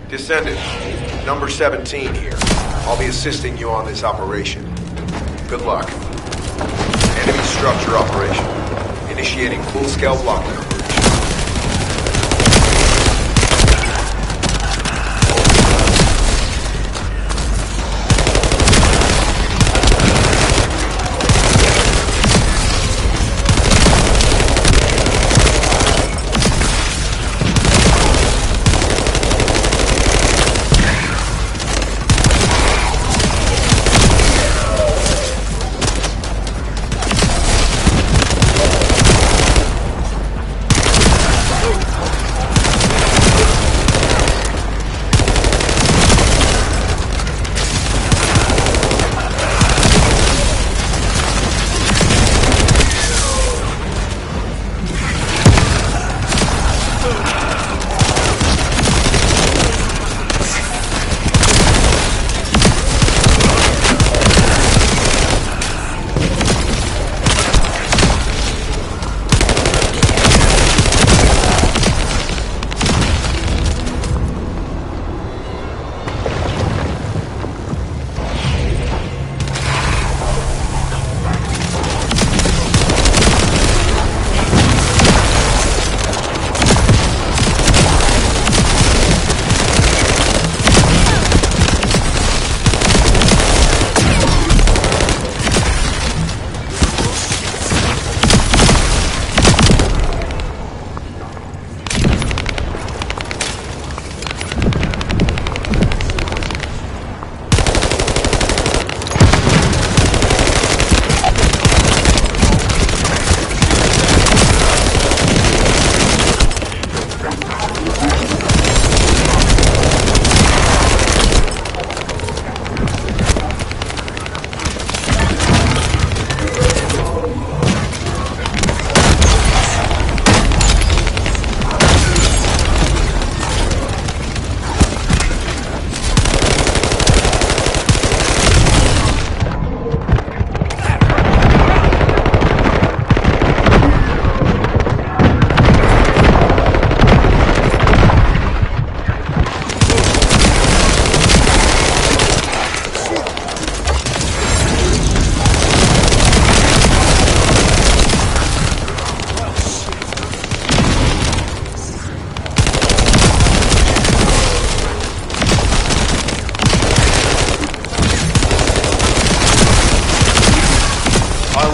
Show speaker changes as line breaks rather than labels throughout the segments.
Descendant, number 17 here. I'll be assisting you on this operation. Good luck. Enemy structure operation. Initiating full-scale blocking operation.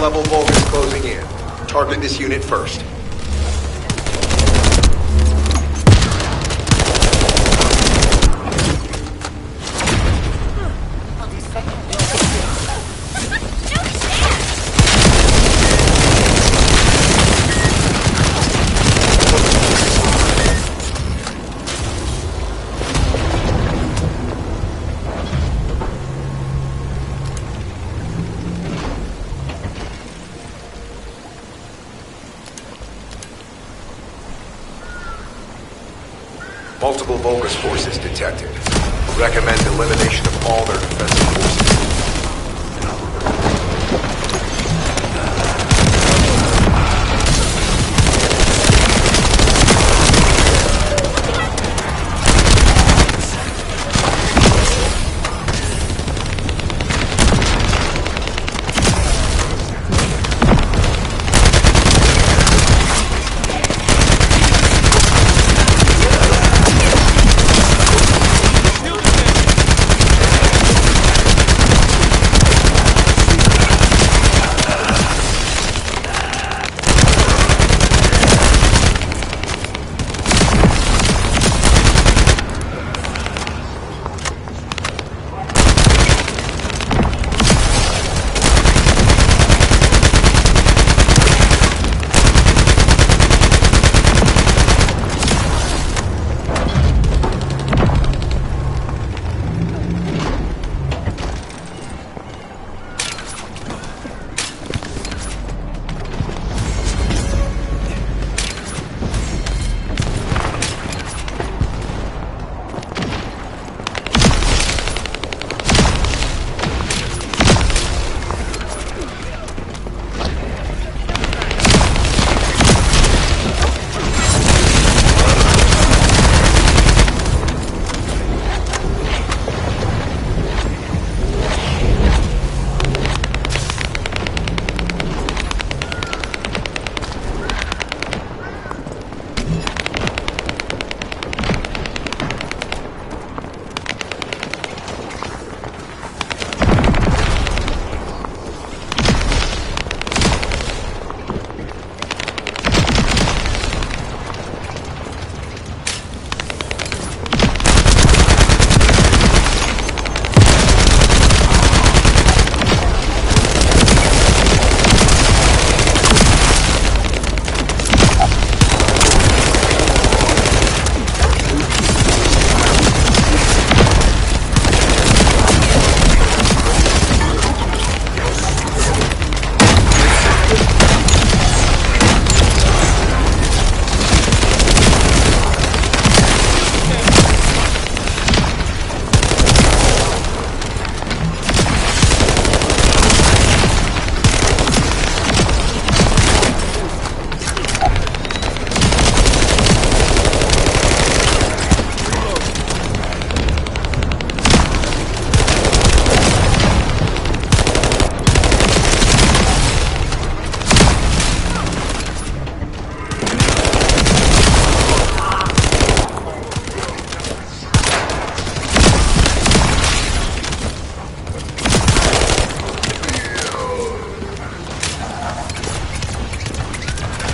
High-level Vulcans closing in. Target this unit first. Multiple Vulgus forces detected. Recommend elimination of all their defensive forces.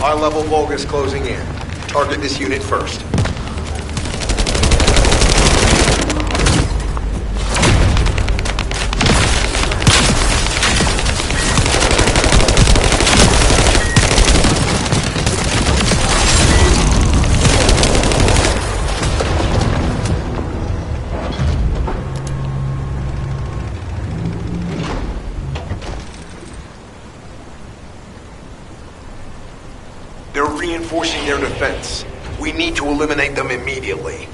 High-level Vulgus closing in. Target this unit first. They're reinforcing their defense. We need to eliminate them immediately.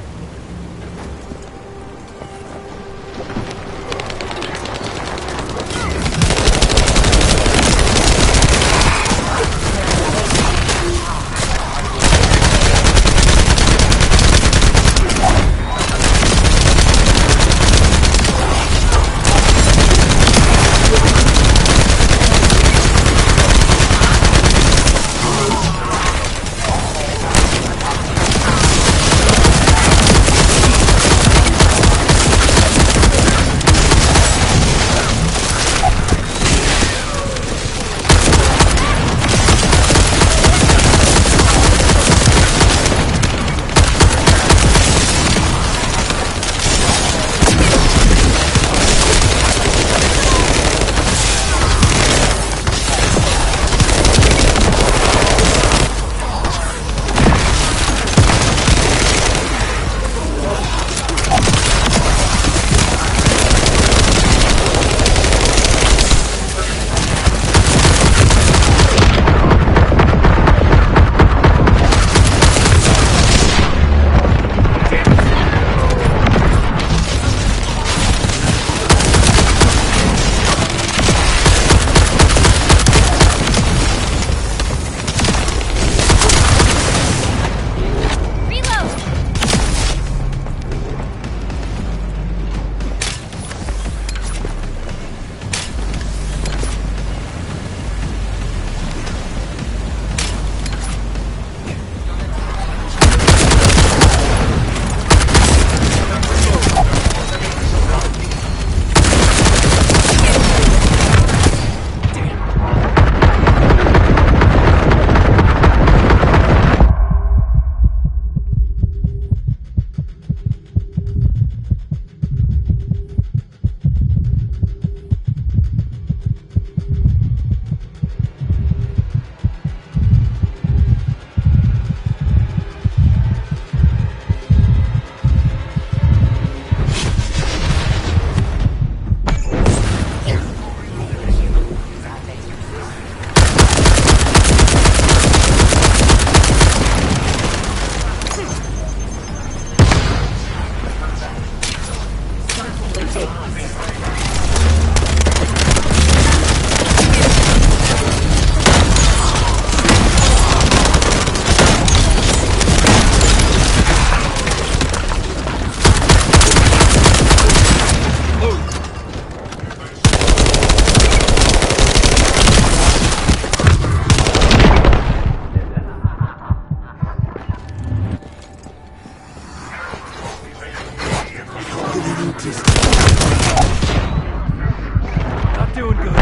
doing good.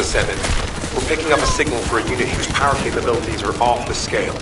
Descendant. We're picking up a signal for a unit whose power capabilities are off the scale.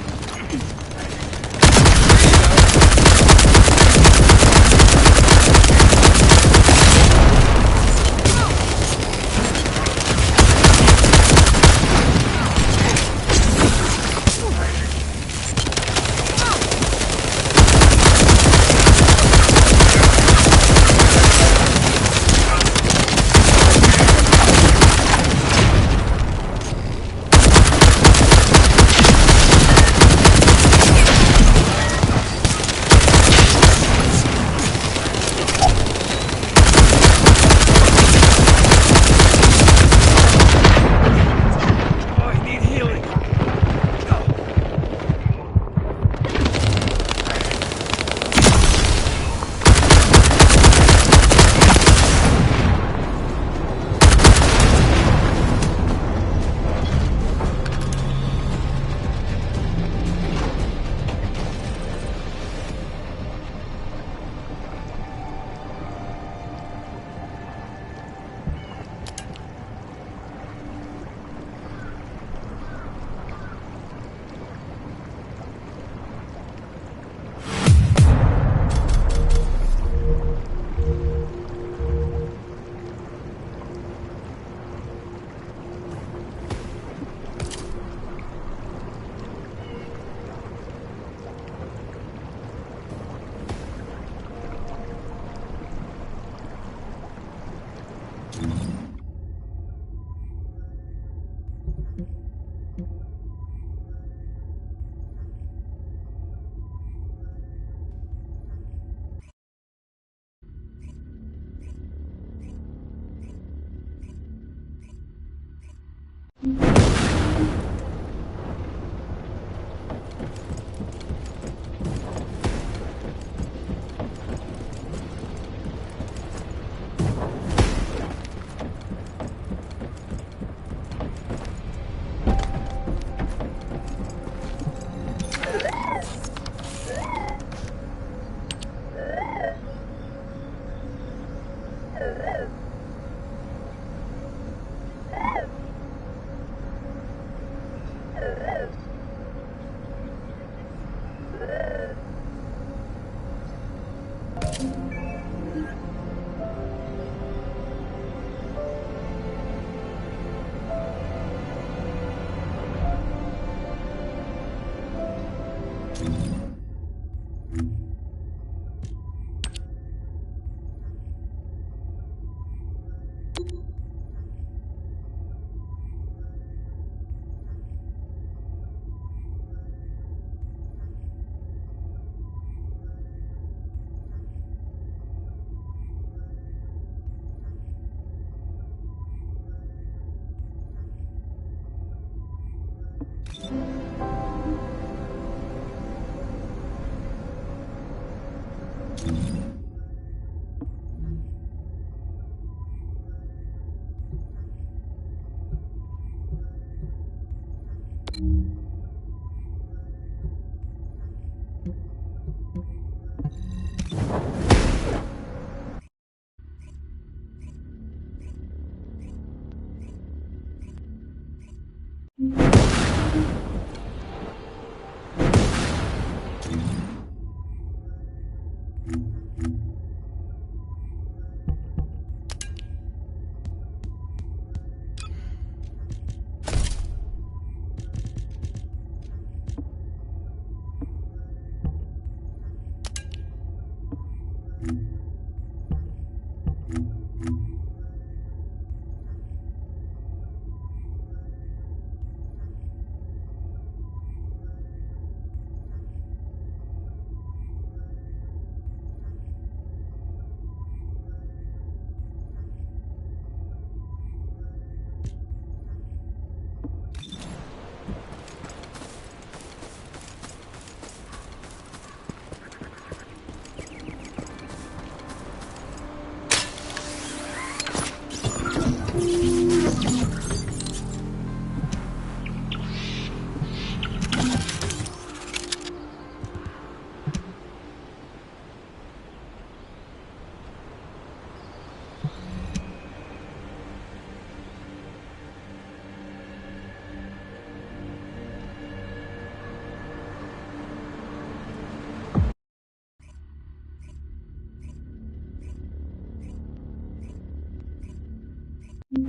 Guide,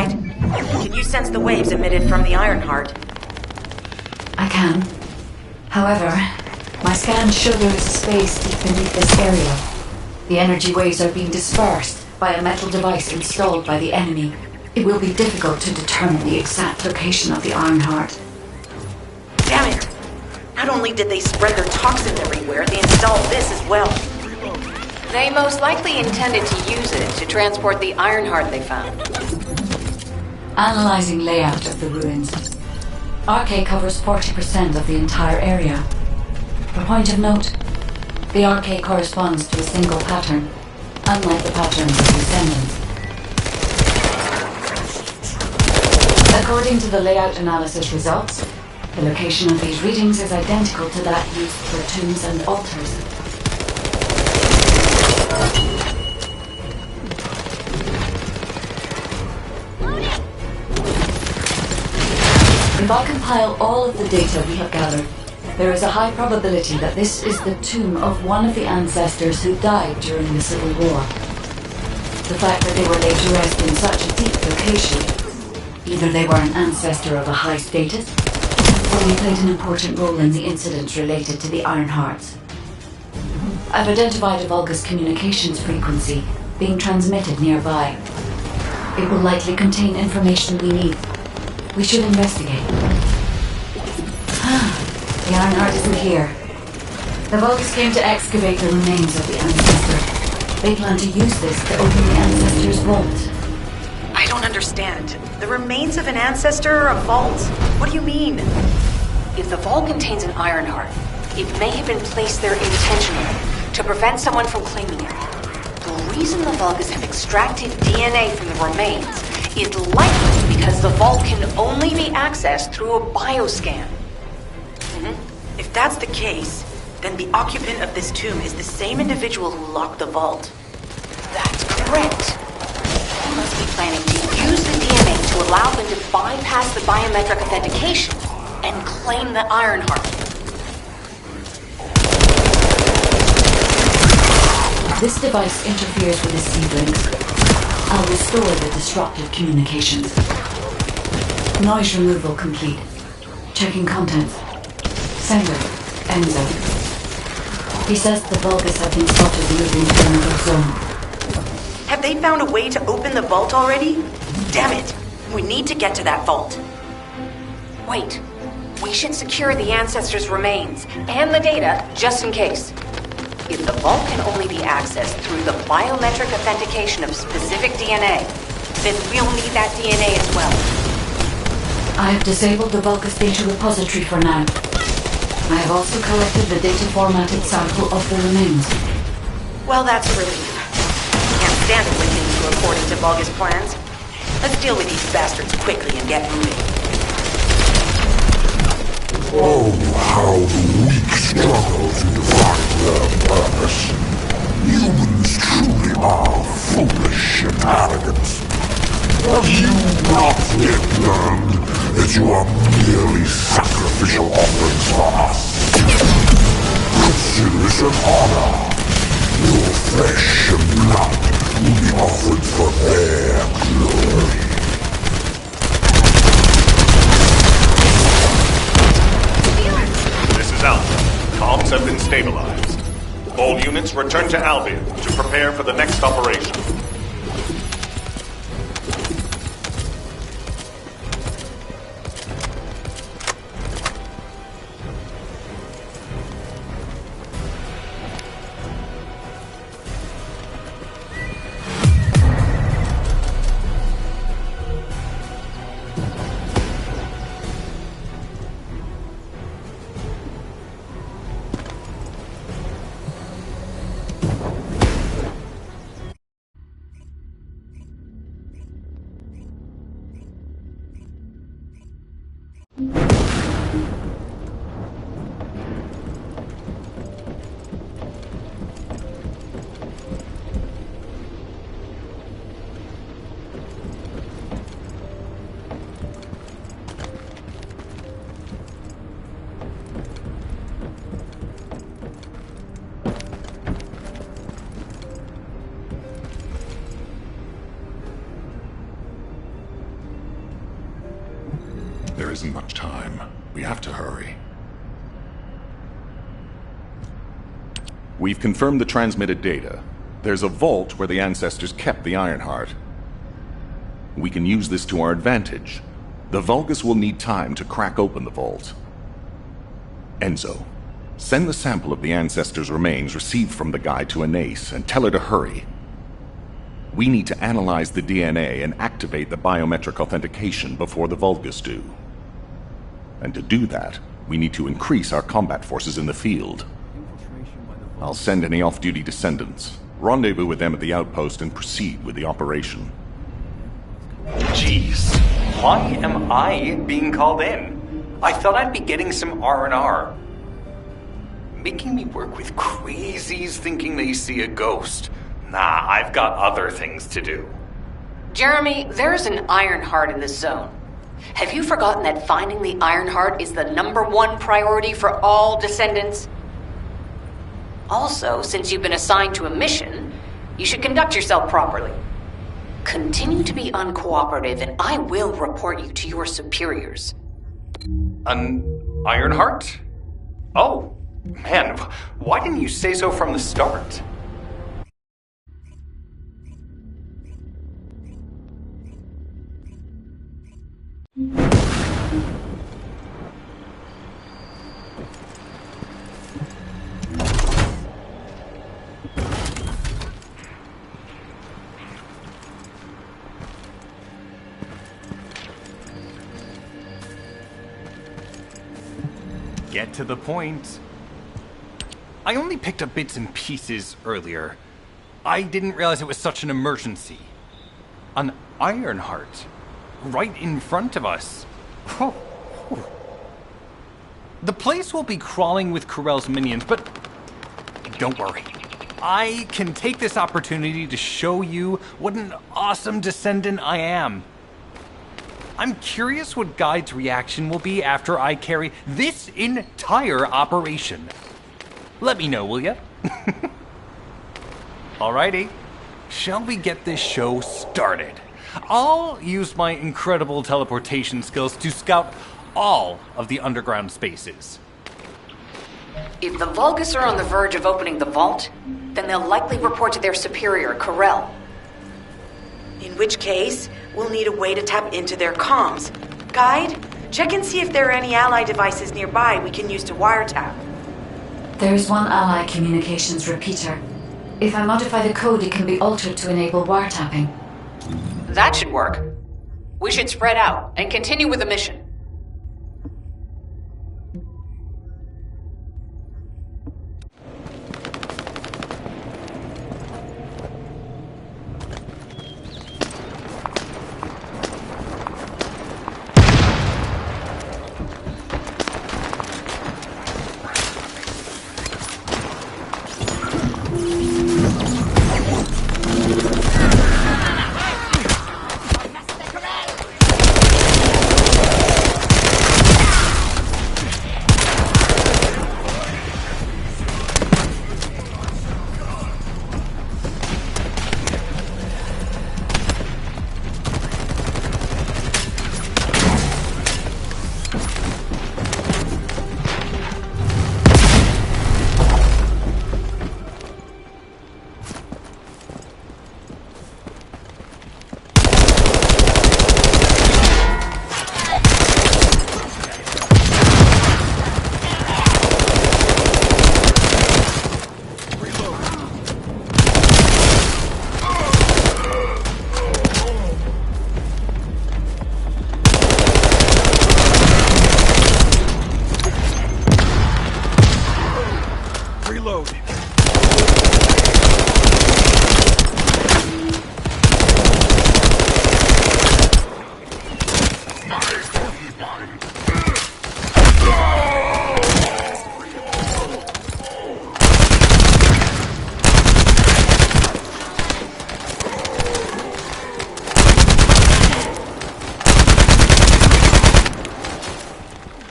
can you sense the waves emitted from the Ironheart?
I can. However, my scans show there is a space deep beneath this area. The energy waves are being dispersed by a metal device installed by the enemy. It will be difficult to determine the exact location of the Ironheart.
Damn it! Not only did they spread their toxins everywhere, they installed this as well.
They most likely intended to use it to transport the Ironheart they found.
Analyzing layout of the ruins. RK covers 40% of the entire area. For point of note, the RK corresponds to a single pattern, unlike the patterns of Descendant. According to the layout analysis results, the location of these readings is identical to that used for tombs and altars. If I compile all of the data we have gathered, there is a high probability that this is the tomb of one of the ancestors who died during the Civil War. The fact that they were laid to rest in such a deep location, either they were an ancestor of a high status, or they played an important role in the incidents related to the Ironhearts. I've identified a Vulgus communications frequency being transmitted nearby. It will likely contain information we need. We should investigate. The Ironheart isn't here. The Vulgus came to excavate the remains of the ancestor. They plan to use this to open the ancestor's vault.
I don't understand. The remains of an ancestor, a vault? What do you mean?
If the vault contains an Ironheart, it may have been placed there intentionally to prevent someone from claiming it. The reason the Vulgus have extracted DNA from the remains is likely because the vault can only be accessed through a bioscan.
If that's the case, then the occupant of this tomb is the same individual who locked the vault.
That's correct. They must be planning to use the DNA to allow them to bypass the biometric authentication and claim the Ironheart.
This device interferes with the seedlings. I'll restore the disrupted communications. Noise removal complete. Checking contents. Sender, Enzo. He says the Vulgus have been spotted moving to another zone.
Have they found a way to open the vault already? Damn it! We need to get to that vault.
Wait. We should secure the ancestors' remains and the data just in case. If the vault can only be accessed through the biometric authentication of specific DNA, then we'll need that DNA as well.
I have disabled the Vulgus data repository for now. I have also collected the data formatted sample of the remains.
Well, that's a relief. Can't stand it when things go according to Vulgus plans. Let's deal with these bastards quickly and get moving.
Oh, how the weak struggle to define their purpose. Humans truly are foolish and arrogant. Have you not yet learned that you are merely sacrificial offerings for us? Consider it an honor. Your flesh and blood will be offered for their glory.
This is Alpha. Comms have been stabilized. All units return to Albion to prepare for the next operation.
There isn't much time. We have to hurry.
We've confirmed the transmitted data. There's a vault where the ancestors kept the Ironheart. We can use this to our advantage. The Vulgus will need time to crack open the vault. Enzo, send the sample of the ancestors' remains received from the guide to Anais and tell her to hurry. We need to analyze the DNA and activate the biometric authentication before the Vulgus do. And to do that, we need to increase our combat forces in the field. I'll send any off-duty descendants, rendezvous with them at the outpost, and proceed with the operation.
Jeez, why am I being called in? I thought I'd be getting some R&R. Making me work with crazies thinking they see a ghost. Nah, I've got other things to do.
Jeremy, there's an Ironheart in this zone. Have you forgotten that finding the Ironheart is the #1 priority for all Descendants? Also, since you've been assigned to a mission, you should conduct yourself properly. Continue to be uncooperative, and I will report you to your superiors.
An Ironheart? Oh, man, why didn't you say so from the start? Get to the point. I only picked up bits and pieces earlier. I didn't realize it was such an emergency. An Ironheart. Right in front of us. The place will be crawling with Corell's minions, but don't worry. I can take this opportunity to show you what an awesome Descendant I am. I'm curious what Guide's reaction will be after I carry this entire operation. Let me know, will ya? Alrighty, shall we get this show started? I'll use my incredible teleportation skills to scout all of the underground spaces.
If the Vulgus are on the verge of opening the vault, then they'll likely report to their superior, Corell.
In which case, we'll need a way to tap into their comms. Guide, check and see if there are any ally devices nearby we can use to wiretap.
There is one ally communications repeater. If I modify the code, it can be altered to enable wiretapping.
That should work. We should spread out and continue with the mission.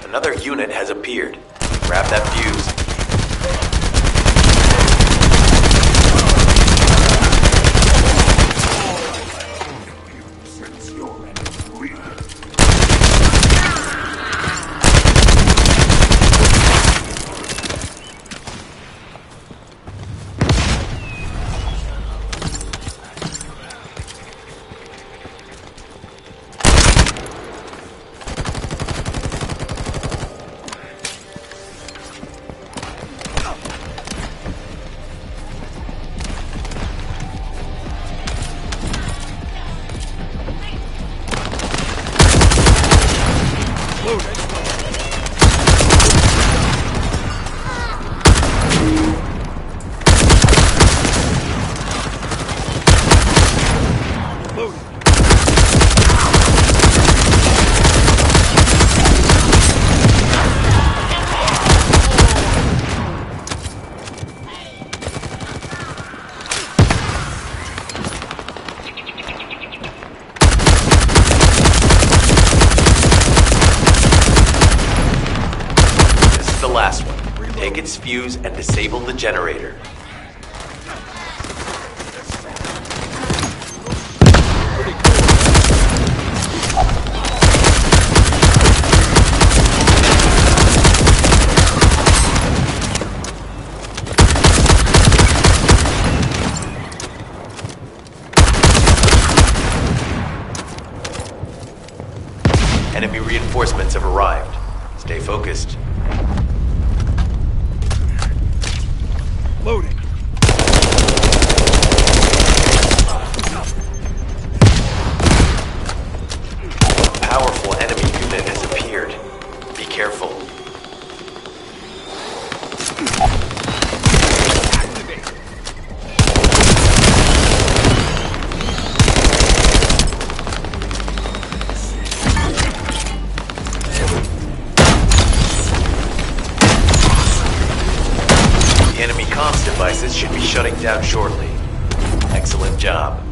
Another unit has appeared. Grab that fuse.
Since you're weak.
last one. Take its fuse and disable the generator. Enemy reinforcements have arrived. Stay focused.
Loading.
A powerful enemy unit has appeared. Be careful. The enemy comms devices should be shutting down shortly. Excellent job.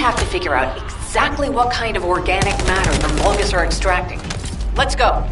have to figure out exactly what kind of organic matter the Vulgus are extracting. Let's go.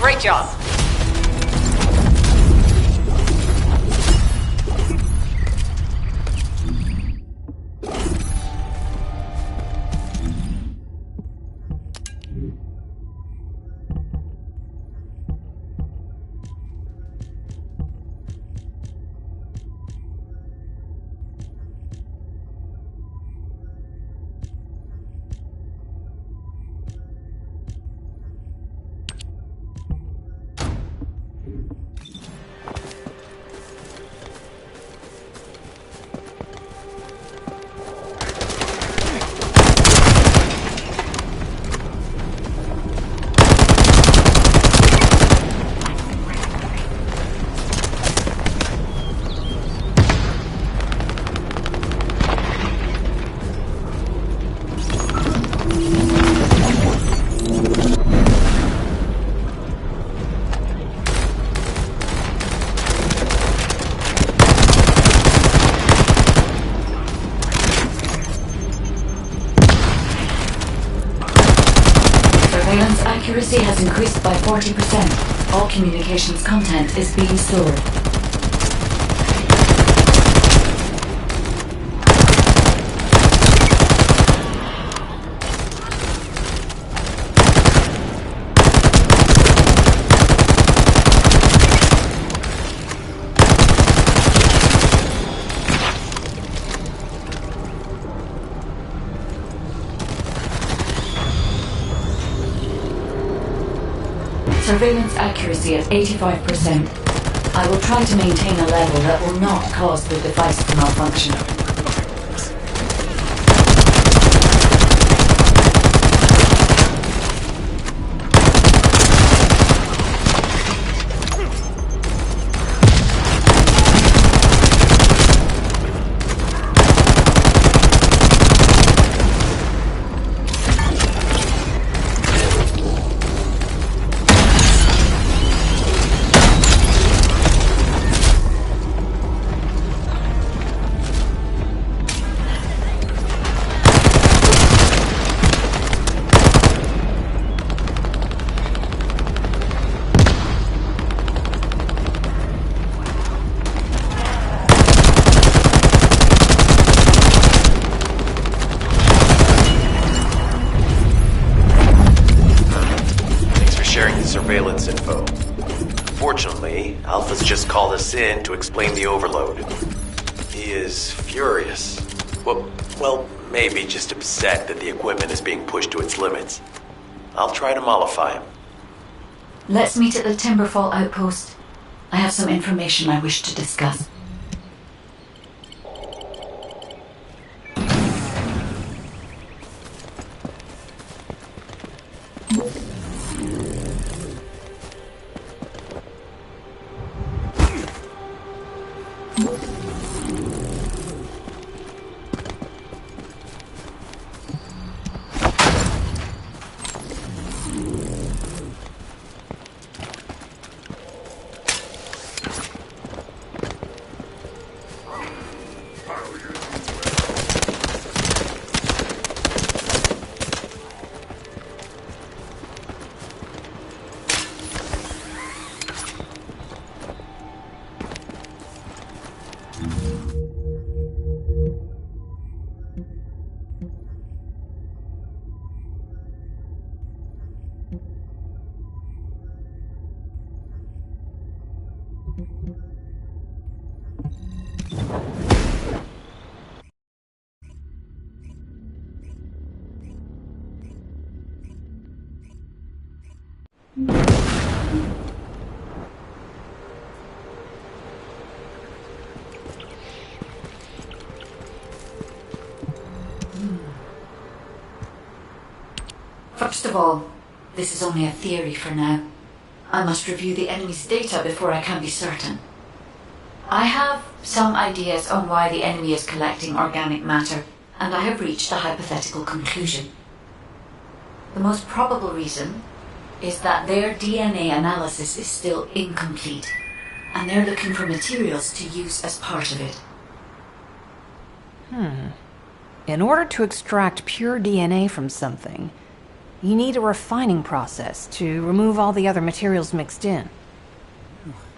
Great job.
Surveillance accuracy has increased by 40%. All communications content is being stored. Surveillance accuracy at 85%. I will try to maintain a level that will not cause the device to malfunction.
Surveillance info. Fortunately, Alpha's just called us in to explain the overload. He is furious. Well, maybe just upset that the equipment is being pushed to its limits. I'll try to mollify him.
Let's meet at the Timberfall outpost. I have some information I wish to discuss. First of all, this is only a theory for now. I must review the enemy's data before I can be certain. I have some ideas on why the enemy is collecting organic matter, and I have reached a hypothetical conclusion. The most probable reason is that their DNA analysis is still incomplete, and they're looking for materials to use as part of it.
In order to extract pure DNA from something, you need a refining process to remove all the other materials mixed in.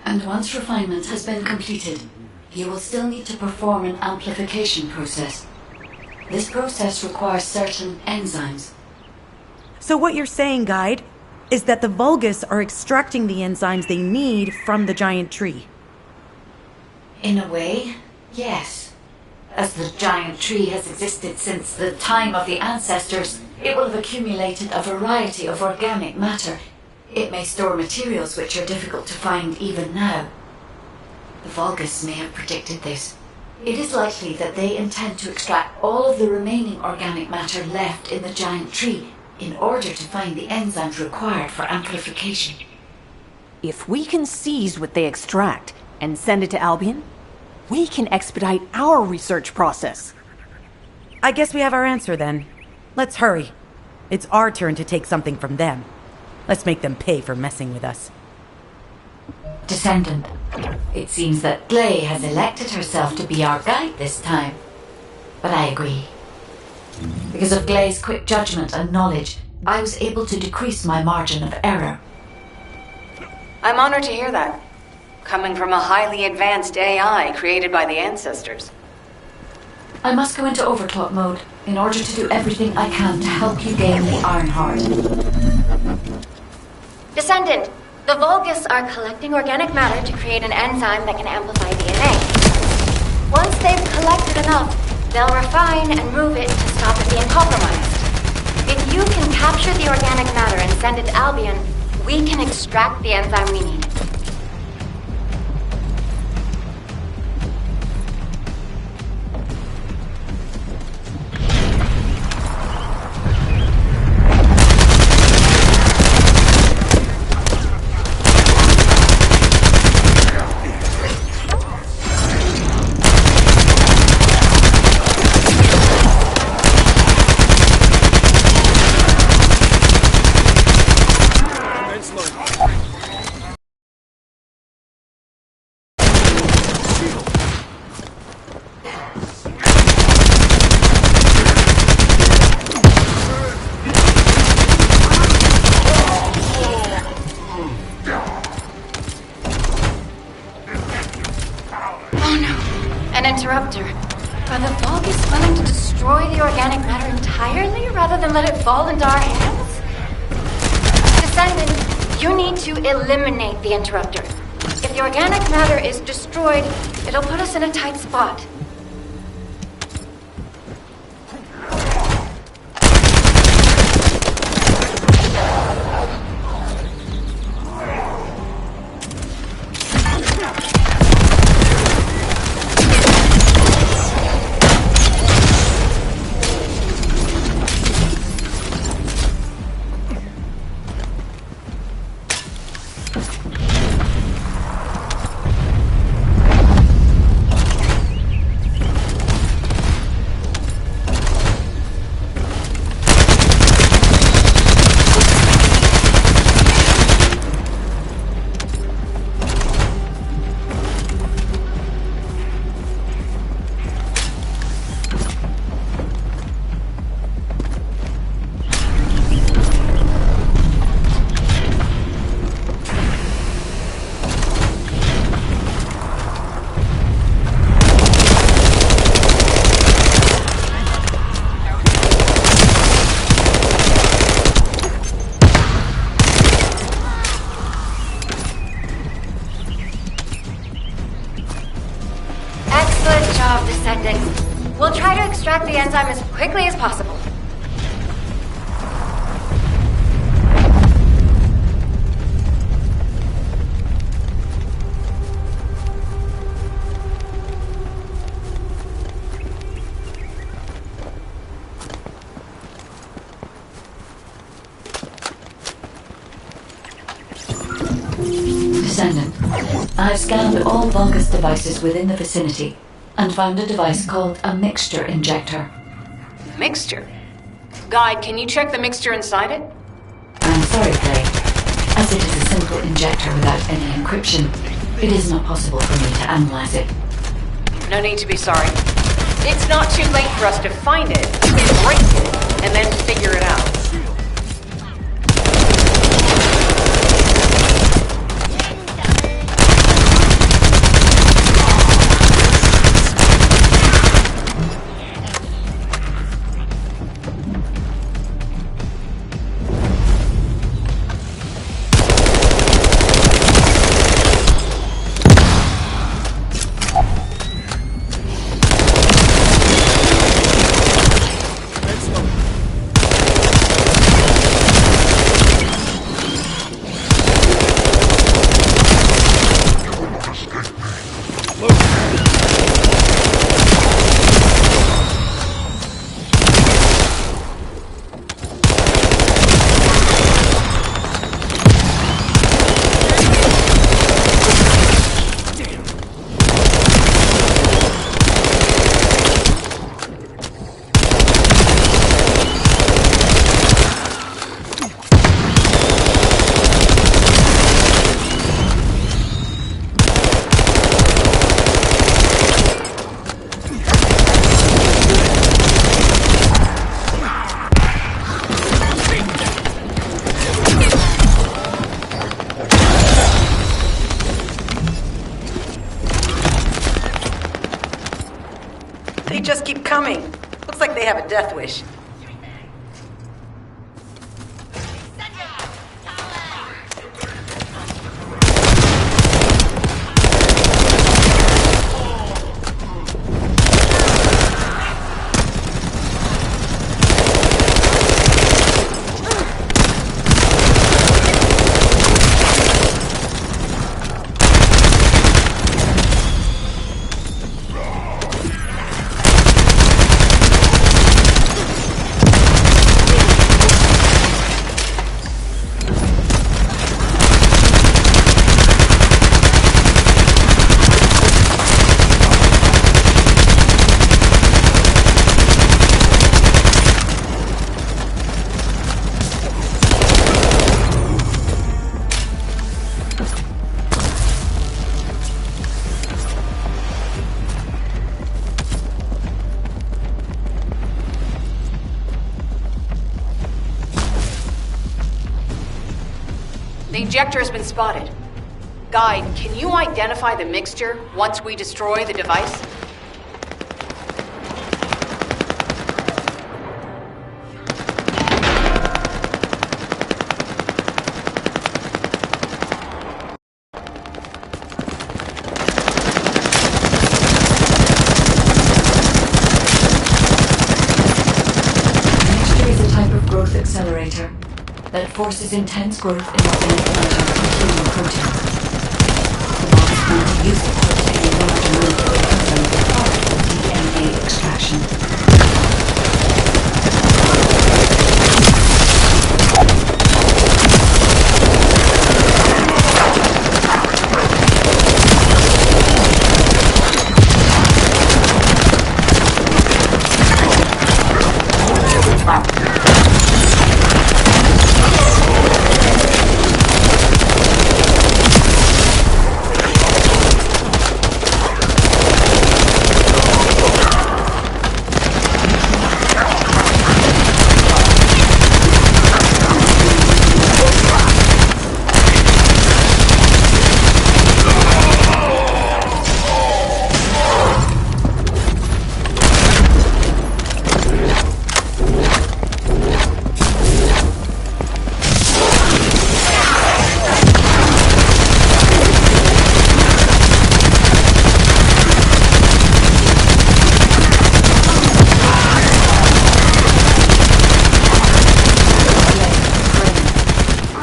And once refinement has been completed, you will still need to perform an amplification process. This process requires certain enzymes.
So what you're saying, Guide, is that the Vulgus are extracting the enzymes they need from the giant tree.
In a way, yes. As the giant tree has existed since the time of the ancestors, it will have accumulated a variety of organic matter. It may store materials which are difficult to find even now. The Vulgus may have predicted this. It is likely that they intend to extract all of the remaining organic matter left in the giant tree in order to find the enzymes required for amplification.
If we can seize what they extract and send it to Albion, we can expedite our research process.
I guess we have our answer then. Let's hurry. It's our turn to take something from them. Let's make them pay for messing with us.
Descendant, it seems that Glay has elected herself to be our guide this time. But I agree. Because of Glay's quick judgment and knowledge, I was able to decrease my margin of error.
I'm honored to hear that. Coming from a highly advanced AI created by the ancestors.
I must go into overclock mode in order to do everything I can to help you gain the Iron Heart.
Descendant, the Vulgus are collecting organic matter to create an enzyme that can amplify DNA. Once they've collected enough, they'll refine and move it to stop it being compromised. If you can capture the organic matter and send it to Albion, we can extract the enzyme we need. Interrupter. Are the Vulgus willing to destroy the organic matter entirely rather than let it fall into our hands? Descendant, you need to eliminate the interrupter. If the organic matter is destroyed, it'll put us in a tight spot. Descendant. We'll try to extract the enzyme as quickly as possible.
I've scanned all Vulgus devices within the vicinity and found a device called a mixture injector.
Mixture? Guide, can you check the mixture inside it?
I'm sorry, Clay. As it is a simple injector without any encryption, it is not possible for me to analyze it.
No need to be sorry. It's not too late for us to find it, break it, and then figure it out.
They just keep coming. Looks like they have a death wish.
The injector has been spotted. Guide, can you identify the mixture once we destroy the device?
Mixture is a type of growth accelerator that forces intense growth in organic matter from human proteins. The Vulgus plan to use it to obtain a large amount of the equivalent product of DNA extraction.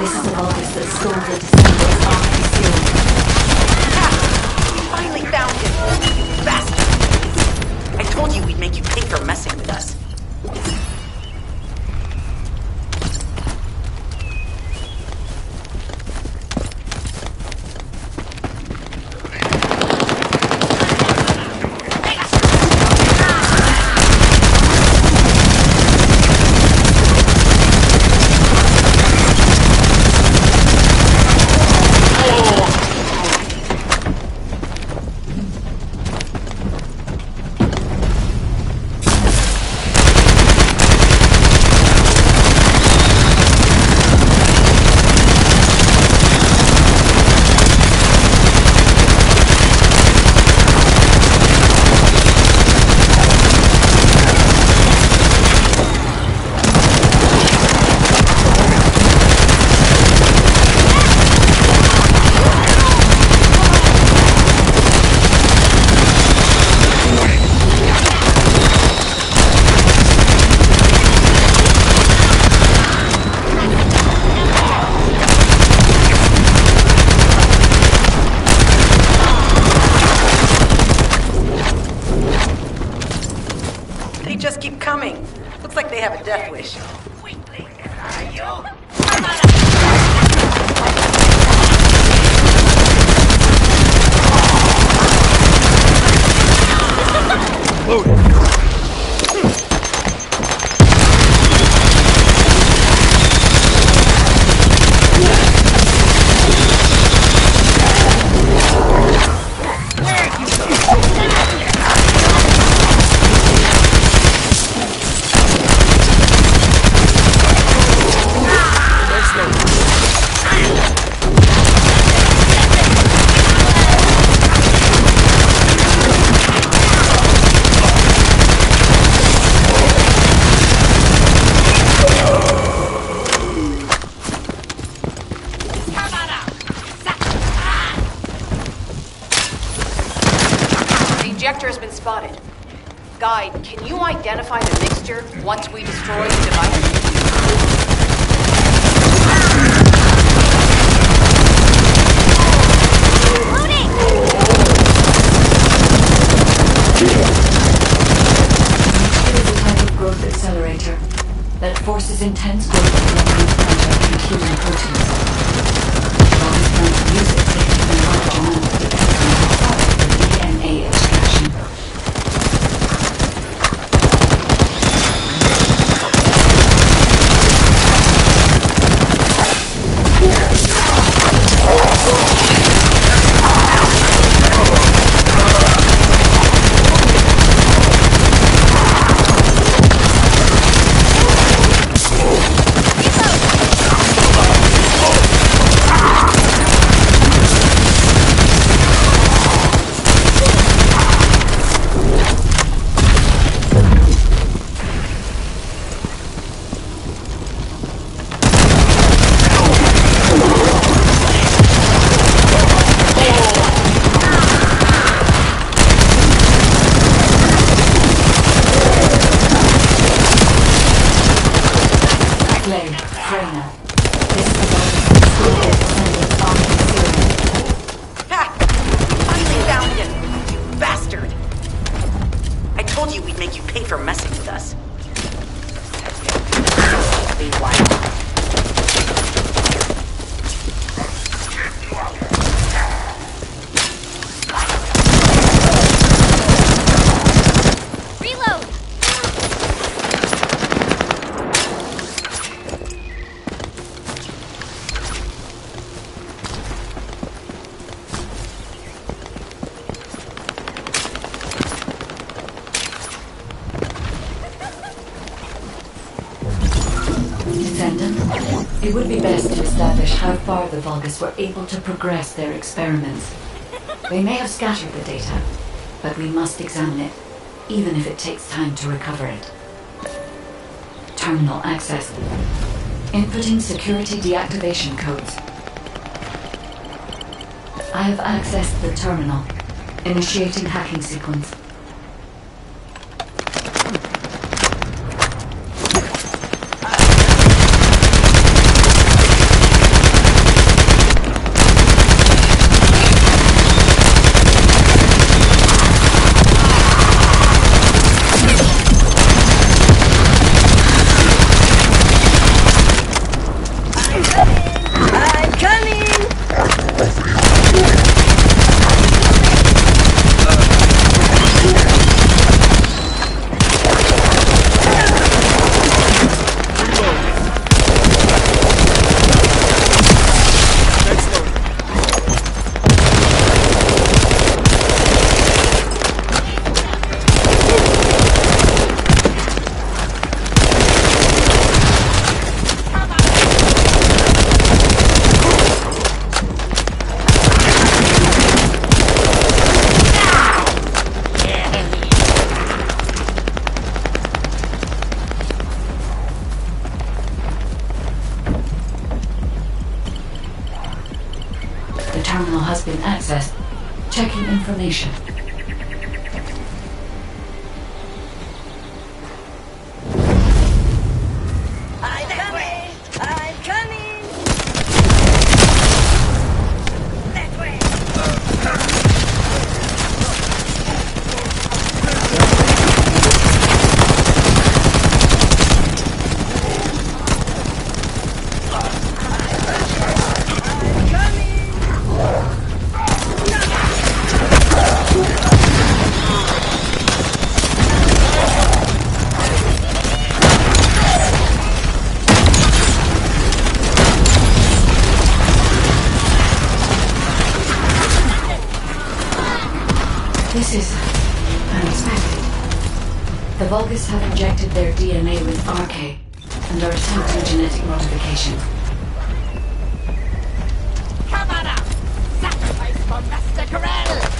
This is the Vulgus that stole the Descendant's army serum.
We finally found him. Bastard. I told you we'd make you pay for messing with us.
spotted. Guide, can you identify the mixture once we destroy the device?
Growth accelerator that forces intense growth of long-range and human proteins. Long plans to use it to keep in large amounts depends on how far the DNA extraction. Descendant, it would be best to establish how far the Vulgus were able to progress their experiments. They may have scattered the data, but we must examine it, even if it takes time to recover it. Terminal access. Inputting security deactivation codes. I have accessed the terminal. Initiating hacking sequence. The terminal has been accessed. Checking information. This is unexpected. The Vulgus have injected their DNA with RK and are attempting genetic modification.
Come on up! Sacrifice for Master Corel!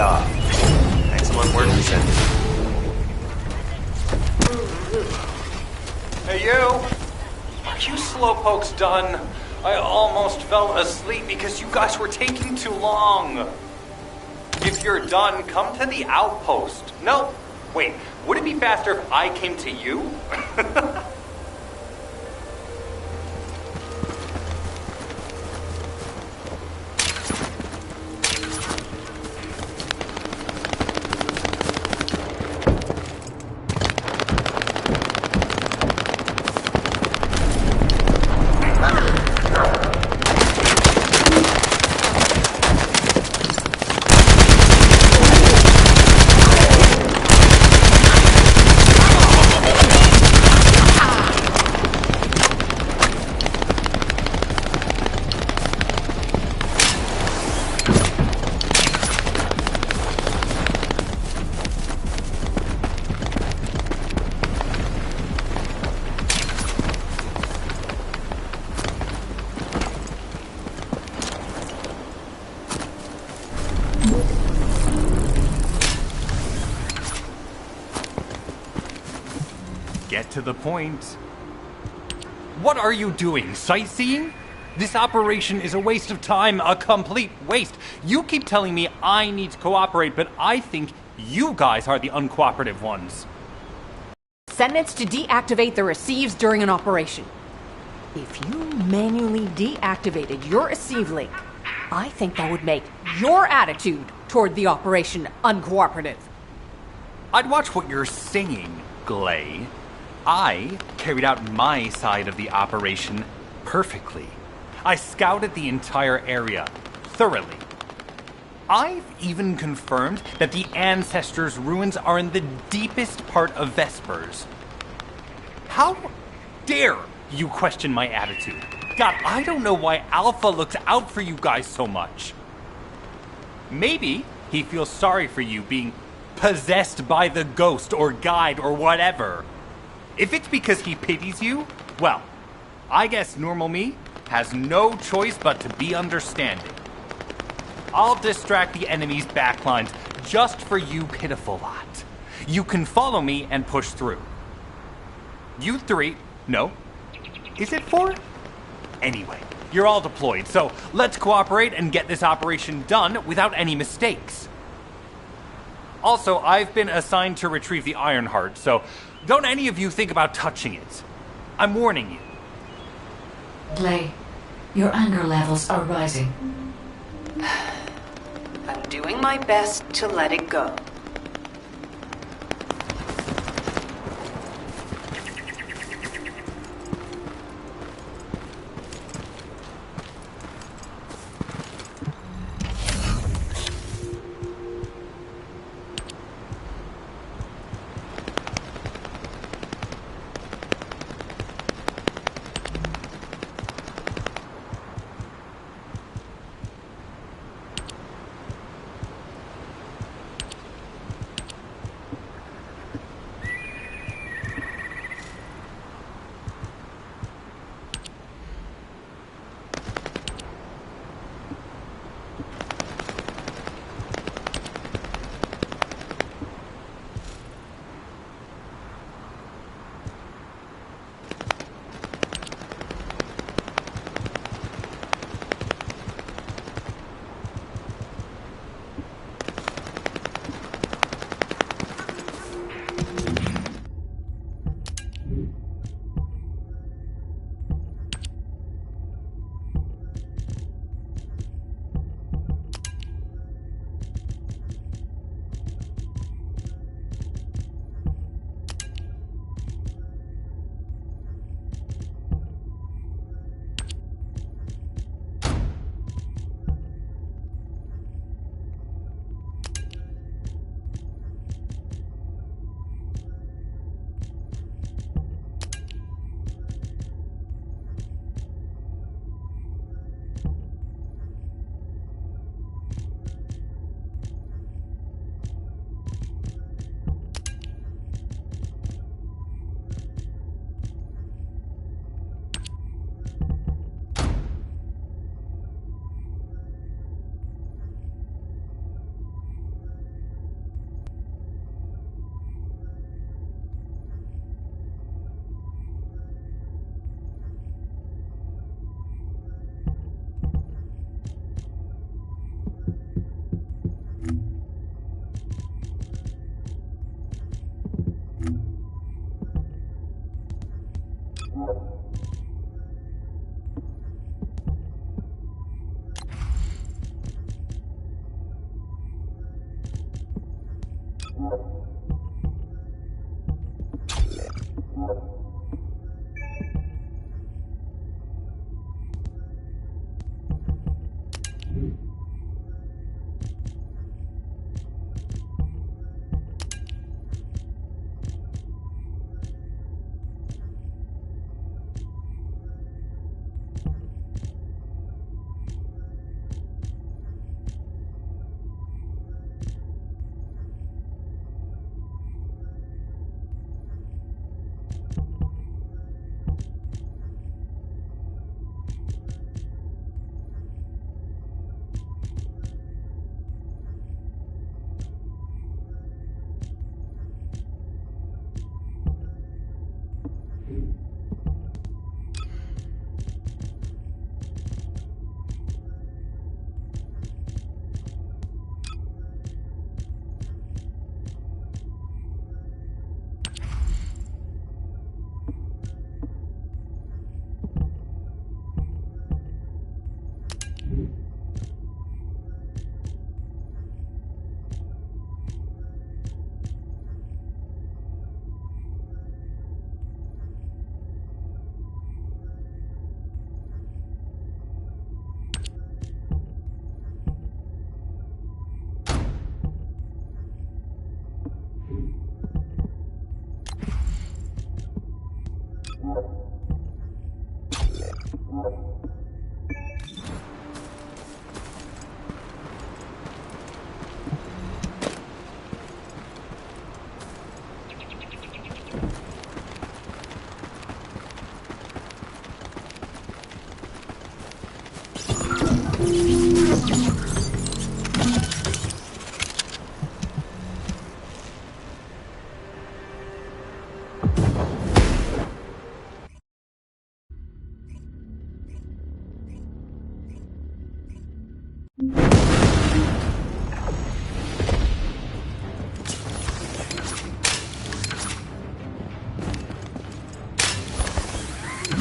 cut off. Excellent work, Descendant.
Hey, you! Are you slowpokes done? I almost fell asleep because you guys were taking too long. If you're done, come to the outpost. No, wait, would it be faster if I came to you? Get to the point. What are you doing? Sightseeing? This operation is a waste of time, a complete waste. You keep telling me I need to cooperate, but I think you guys are the uncooperative ones.
Sentence to deactivate the receives during an operation. If you manually deactivated your receive link, I think that would make your attitude toward the operation uncooperative.
I'd watch what you're saying, Glay. I carried out my side of the operation perfectly. I scouted the entire area thoroughly. I've even confirmed that the Ancestors' ruins are in the deepest part of Vespers. How dare you question my attitude? God, I don't know why Alpha looks out for you guys so much. Maybe he feels sorry for you being possessed by the ghost or guide or whatever. If it's because he pities you, well, I guess normal me has no choice but to be understanding. I'll distract the enemy's backlines just for you pitiful lot. You can follow me and push through. You three, no, is it four? Anyway, you're all deployed, so let's cooperate and get this operation done without any mistakes. Also, I've been assigned to retrieve the Ironheart, so don't any of you think about touching it. I'm warning you.
Glay, your anger levels are rising.
I'm doing my best to let it go.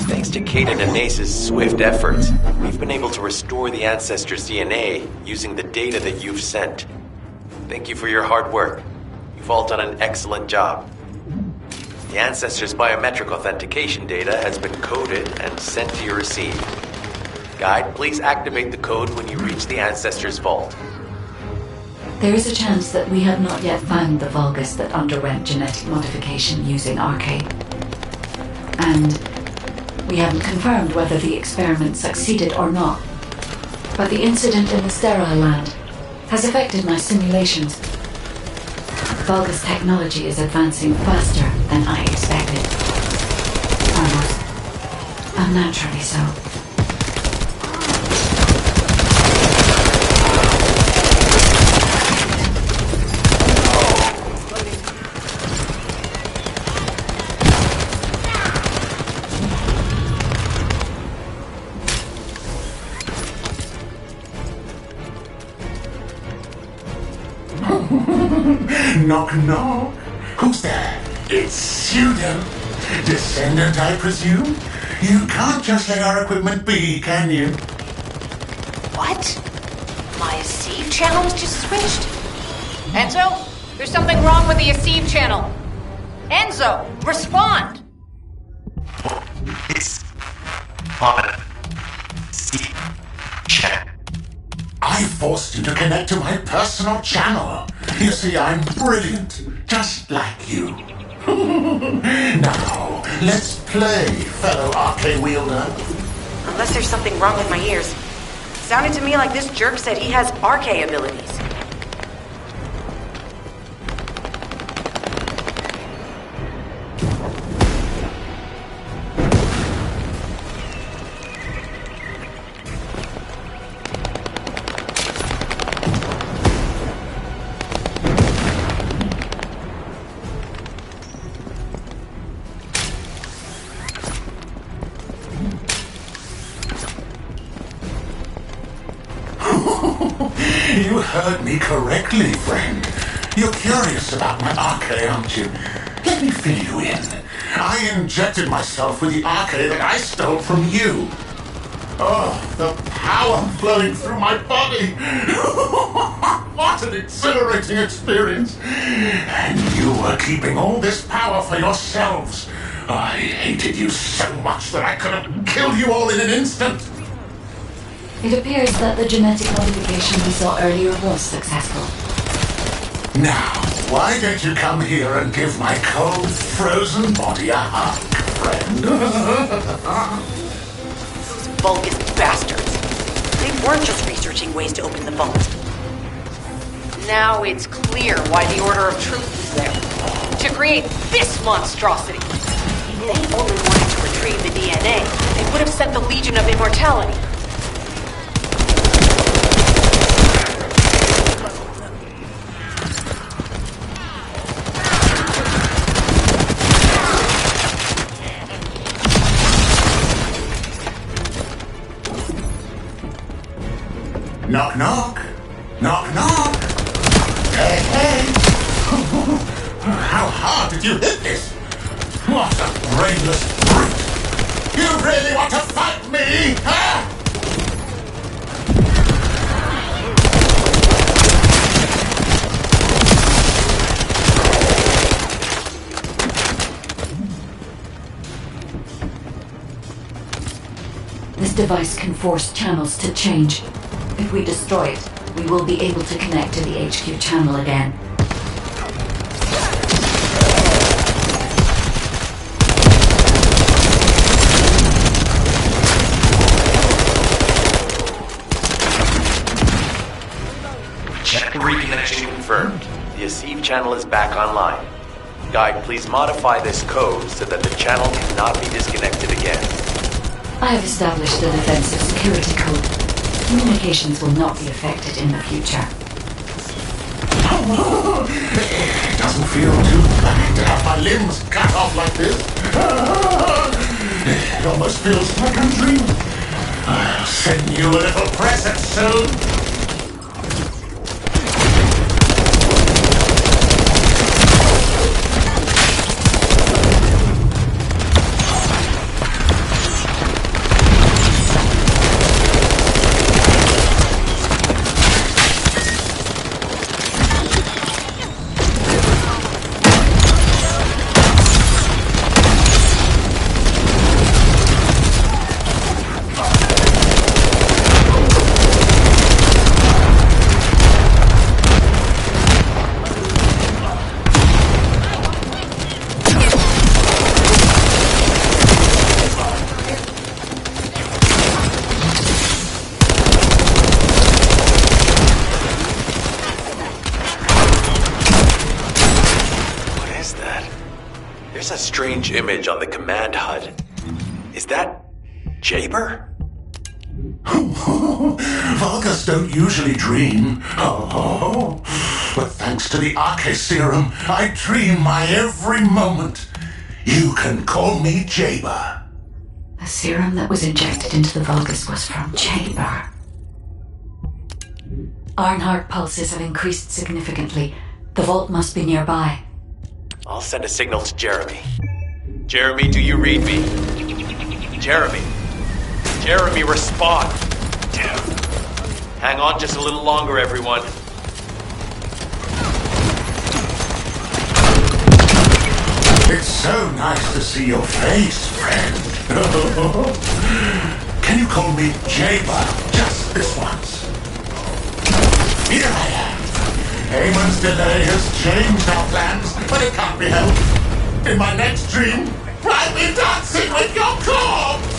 Thanks to Kaden and Nace's swift efforts, we've been able to restore the Ancestors' DNA using the data that you've sent. Thank you for your hard work. You've all done an excellent job. The Ancestors' biometric authentication data has been coded and sent to your receive. Guide, please activate the code when you reach the Ancestors' vault.
There is a chance that we have not yet found the Vulgus that underwent genetic modification using RK. And we haven't confirmed whether the experiment succeeded or not. But the incident in the sterile land has affected my simulations. Vulgus technology is advancing faster than I expected. Almost unnaturally so.
Knock, knock. Who's there? It's pseudo. Descendant, I presume? You can't just let our equipment be, can you?
What? My Aceve channel was just switched? Enzo? There's something wrong with the Aceve channel. Enzo, respond!
It's on chat. I forced you to connect to my personal channel. You see, I'm brilliant, just like you. Now, let's play, fellow RK wielder.
Unless there's something wrong with my ears. Sounded to me like this jerk said he has RK abilities.
You heard me correctly, friend. You're curious about my RK, aren't you? Let me fill you in. I injected myself with the RK that I stole from you. Oh, the power flowing through my body. What an exhilarating experience. And you were keeping all this power for yourselves. I hated you so much that I could have killed you all in an instant.
It appears that the genetic modification we saw earlier was successful.
Now, why don't you come here and give my cold, frozen body a hug, friend?
Those Vulgus bastards. They weren't just researching ways to open the vault.
Now it's clear why the Order of Truth was there. To create this monstrosity. If they only wanted to retrieve the DNA, they would have sent the Legion of Immortality.
Knock, knock. Knock, knock. Hey, hey. How hard did you hit this? What a brainless brute. You really want to fight me, huh?
This device can force channels to change. If we destroy it, we will be able to connect to the HQ channel again.
Check reconnection confirmed. The Asive channel is back online. Guide, please modify this code so that the channel cannot be disconnected again.
I have established a defensive security code. Communications will not be affected in the future.
It doesn't feel too bad to have my limbs cut off like this. It almost feels like I'm dreaming. I'll send you a little present soon.
There's a strange image on the command HUD. Is that Jaber?
Vulgus don't usually dream. Oh, but thanks to the Arche Serum, I dream my every moment. You can call me Jaber.
The serum that was injected into the Vulgus was from Jaber. Ironheart pulses have increased significantly. The vault must be nearby.
I'll send a signal to Jeremy. Jeremy, do you read me? Jeremy. Jeremy, respond. Damn. Hang on just a little longer, everyone.
It's so nice to see your face, friend. Can you call me Jaber just this once? Here I am. Eamon's delay has changed our plans, but it can't be helped. In my next dream, I'll be dancing with your corpse!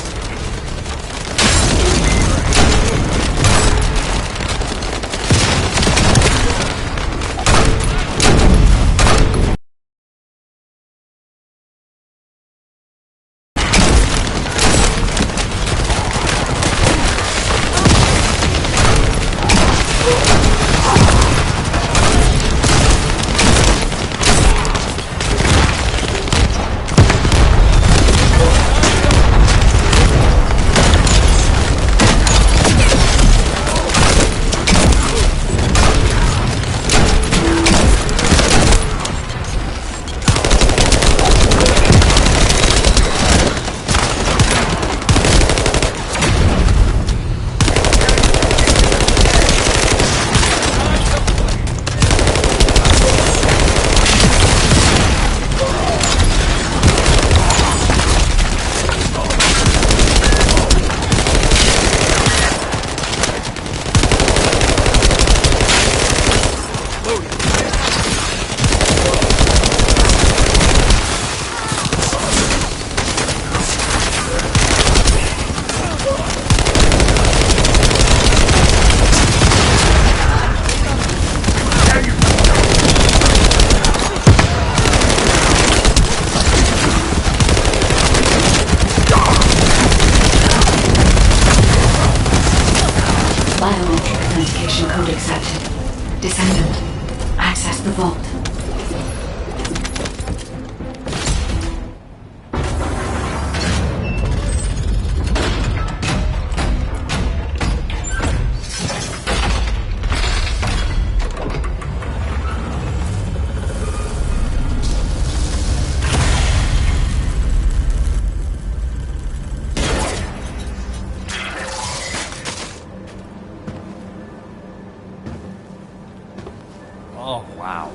Wow.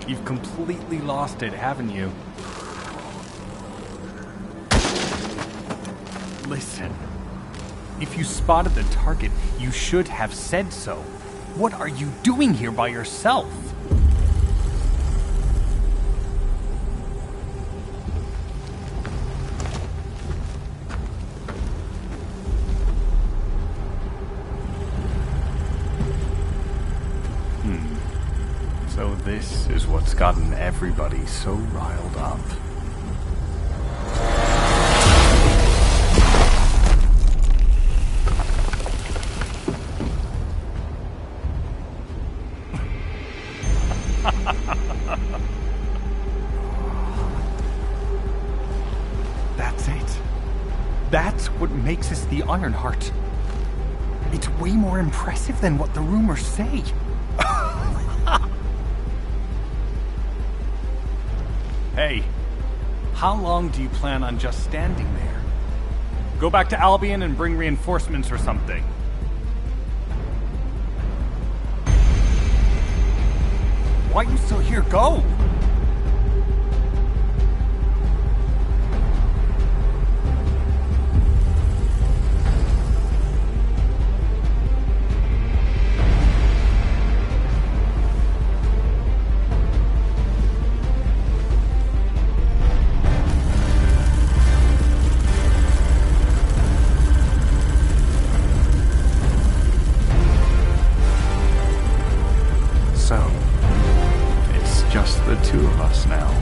You've completely lost it, haven't you? Listen. If you spotted the target, you should have said so. What are you doing here by yourself? So this is what's gotten everybody so riled up. That's it. That's what makes us the Ironheart. It's way more impressive than what the rumors say. Hey, how long do you plan on just standing there? Go back to Albion and bring reinforcements or something. Why are you still here? Go! So, it's just the two of us now.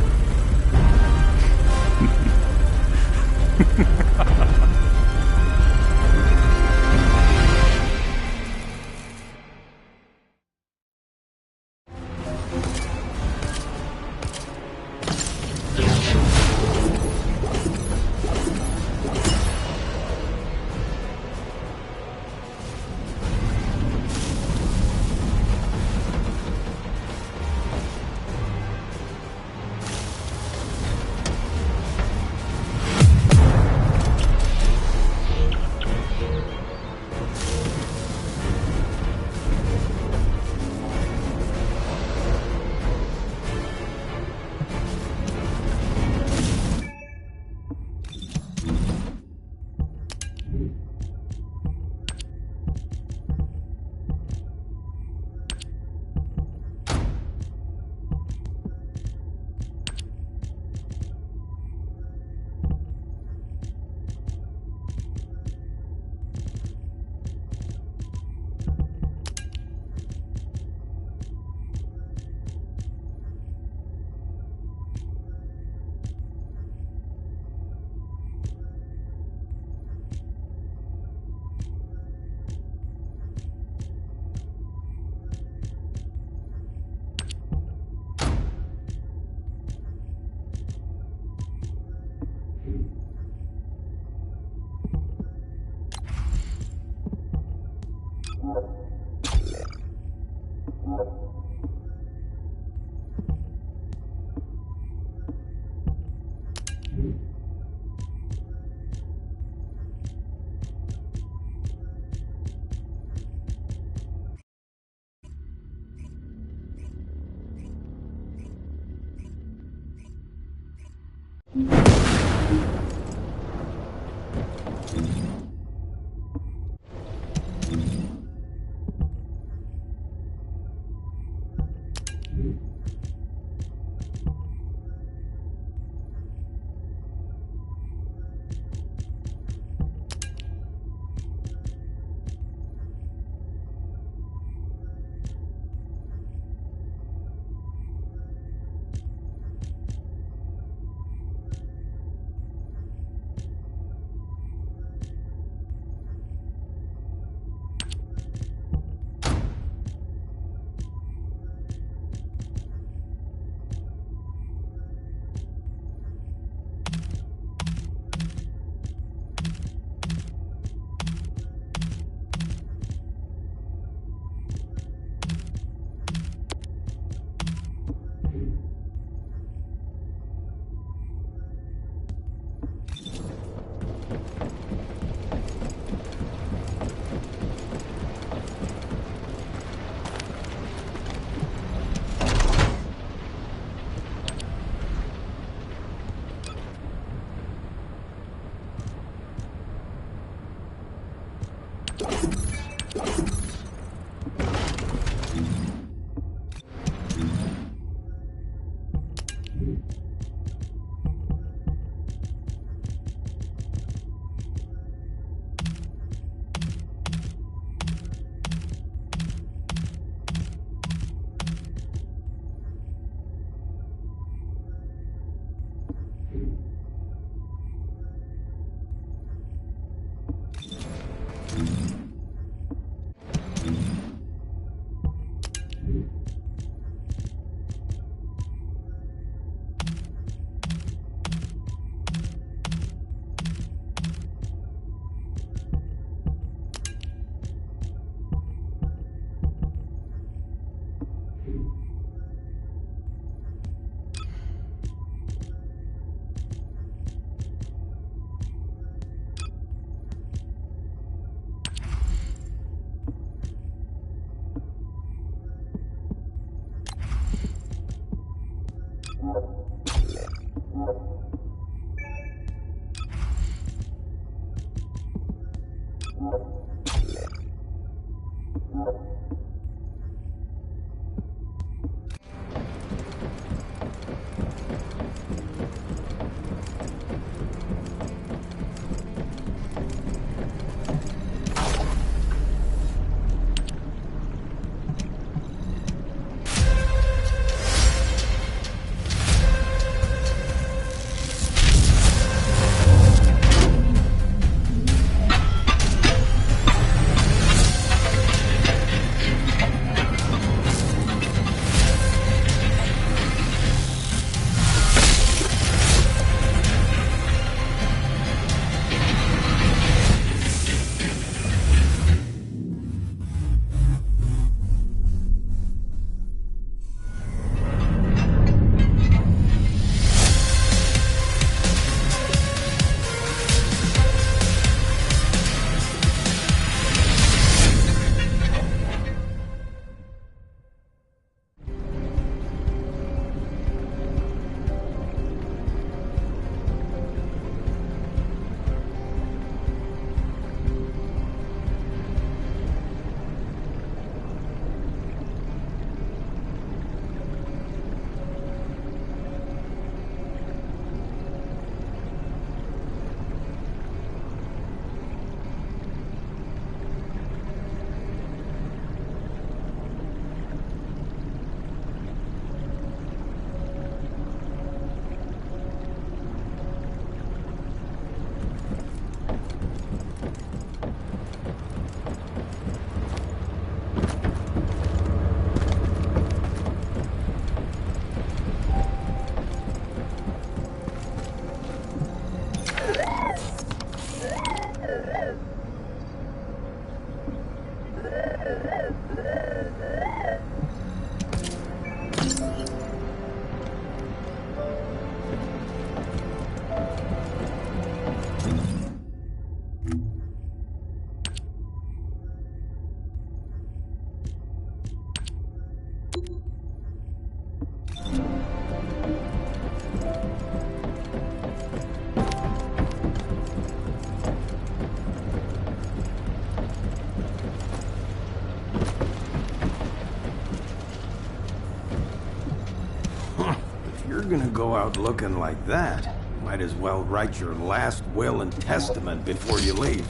Gonna go out looking like that, might as well write your last will and testament before you leave.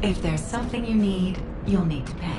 If there's something you need, you'll need to pay.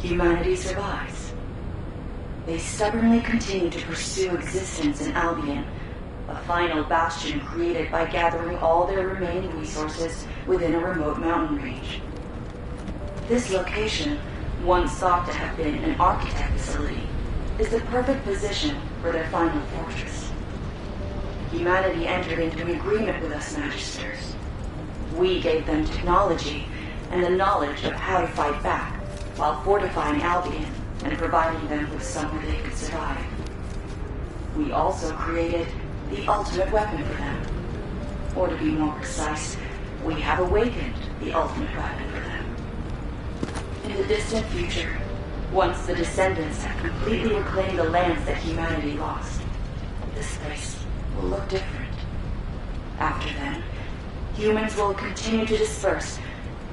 Humanity survives.
they stubbornly continue to pursue existence in Albion, a final bastion created by gathering all their remaining resources within a remote mountain range. This location, once thought to have been an architect facility, is the perfect position for their final fortress. Humanity entered into an agreement with us, Magisters. We gave them technology and the knowledge of how to fight back, while fortifying Albion and providing them with somewhere they could survive. We also created the ultimate weapon for them. Or to be more precise, we have awakened the ultimate weapon for them. In the distant future, once the Descendants have completely reclaimed the lands that humanity lost, this place will look different. After then, humans will continue to disperse,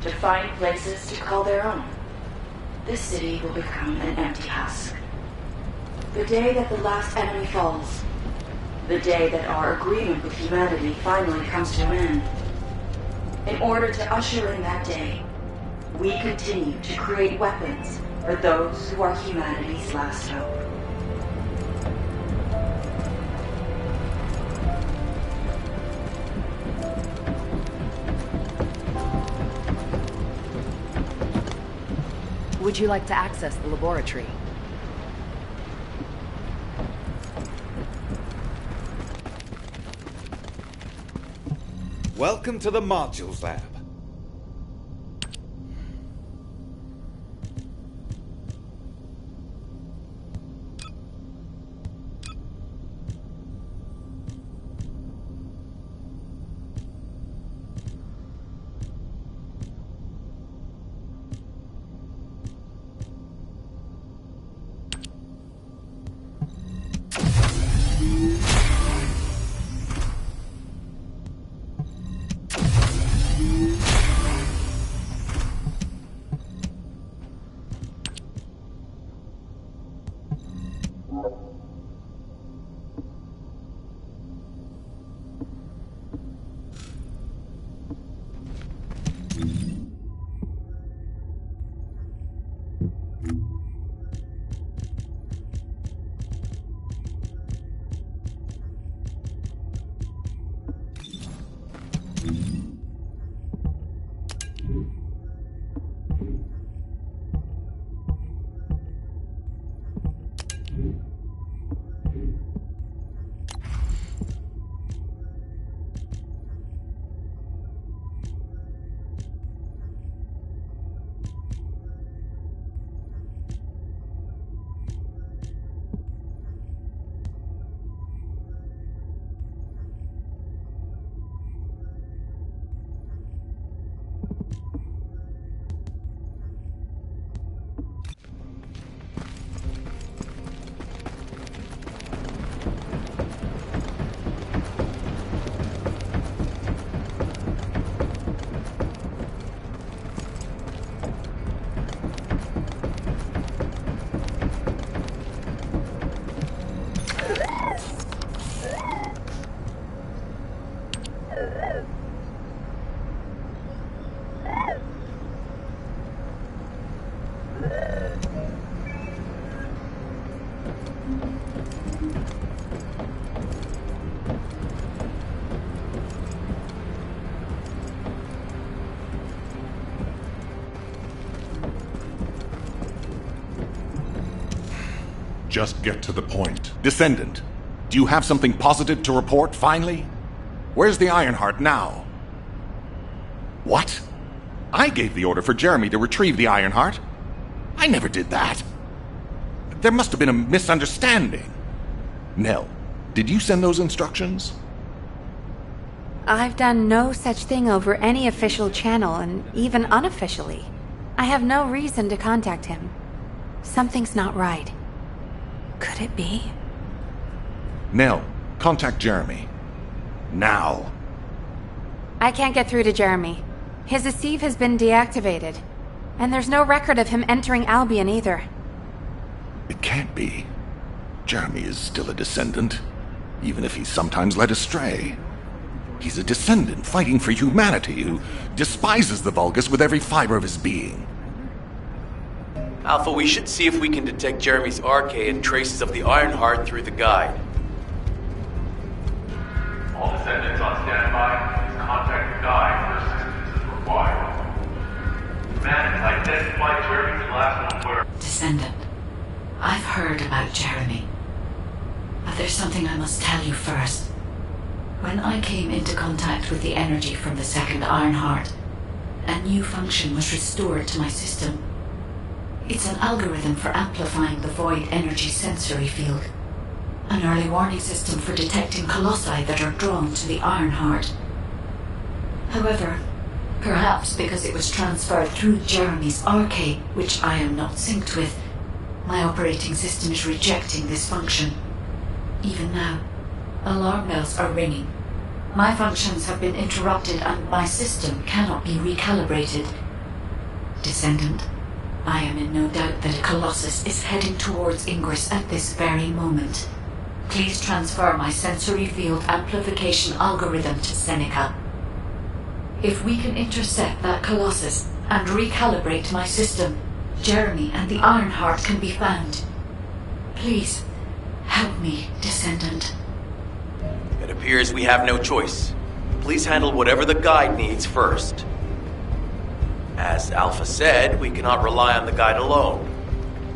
to find places to call their own. This city will become an empty husk. The day that the last enemy falls, the day that our agreement with humanity finally comes to an end. In order to usher in that day, we continue to create weapons for those who are humanity's last hope.
Would you like to access the laboratory?
Welcome to the Modules Lab.
Just get to the point. Descendant, do you have something positive to report, finally? Where's the Ironheart now? What? I gave the order for Jeremy to retrieve the Ironheart. I never did that. There must have been a misunderstanding. Nell, did you send those instructions?
I've done no such thing over any official channel, and even unofficially. I have no reason to contact him. Something's not right. Could it be?
Nell, contact Jeremy. Now.
I can't get through to Jeremy. His Receive has been deactivated. And there's no record of him entering Albion either.
It can't be. Jeremy is still a Descendant, even if he's sometimes led astray. He's a Descendant fighting for humanity who despises the Vulgus with every fiber of his being.
Alpha, we should see if we can detect Jeremy's arcade and traces of the Ironheart through the guide.
All descendants on standby. Please contact the guide for assistance if required. Man, identify Jeremy's last known word.
Descendant, I've heard about Jeremy. But there's something I must tell you first. When I came into contact with the energy from the second Ironheart, a new function was restored to my system. It's an algorithm for amplifying the void energy sensory field. An early warning system for detecting colossi that are drawn to the Ironheart. However, perhaps because it was transferred through Jeremy's arcade, which I am not synced with, my operating system is rejecting this function. Even now, alarm bells are ringing. My functions have been interrupted and my system cannot be recalibrated. Descendant, I am in no doubt that a Colossus is heading towards Ingress at this very moment. Please transfer my sensory field amplification algorithm to Seneca. If we can intercept that Colossus and recalibrate my system, Jeremy and the Ironheart can be found. Please, help me, Descendant.
It appears we have no choice. Please handle whatever the guide needs first. As Alpha said, we cannot rely on the guide alone.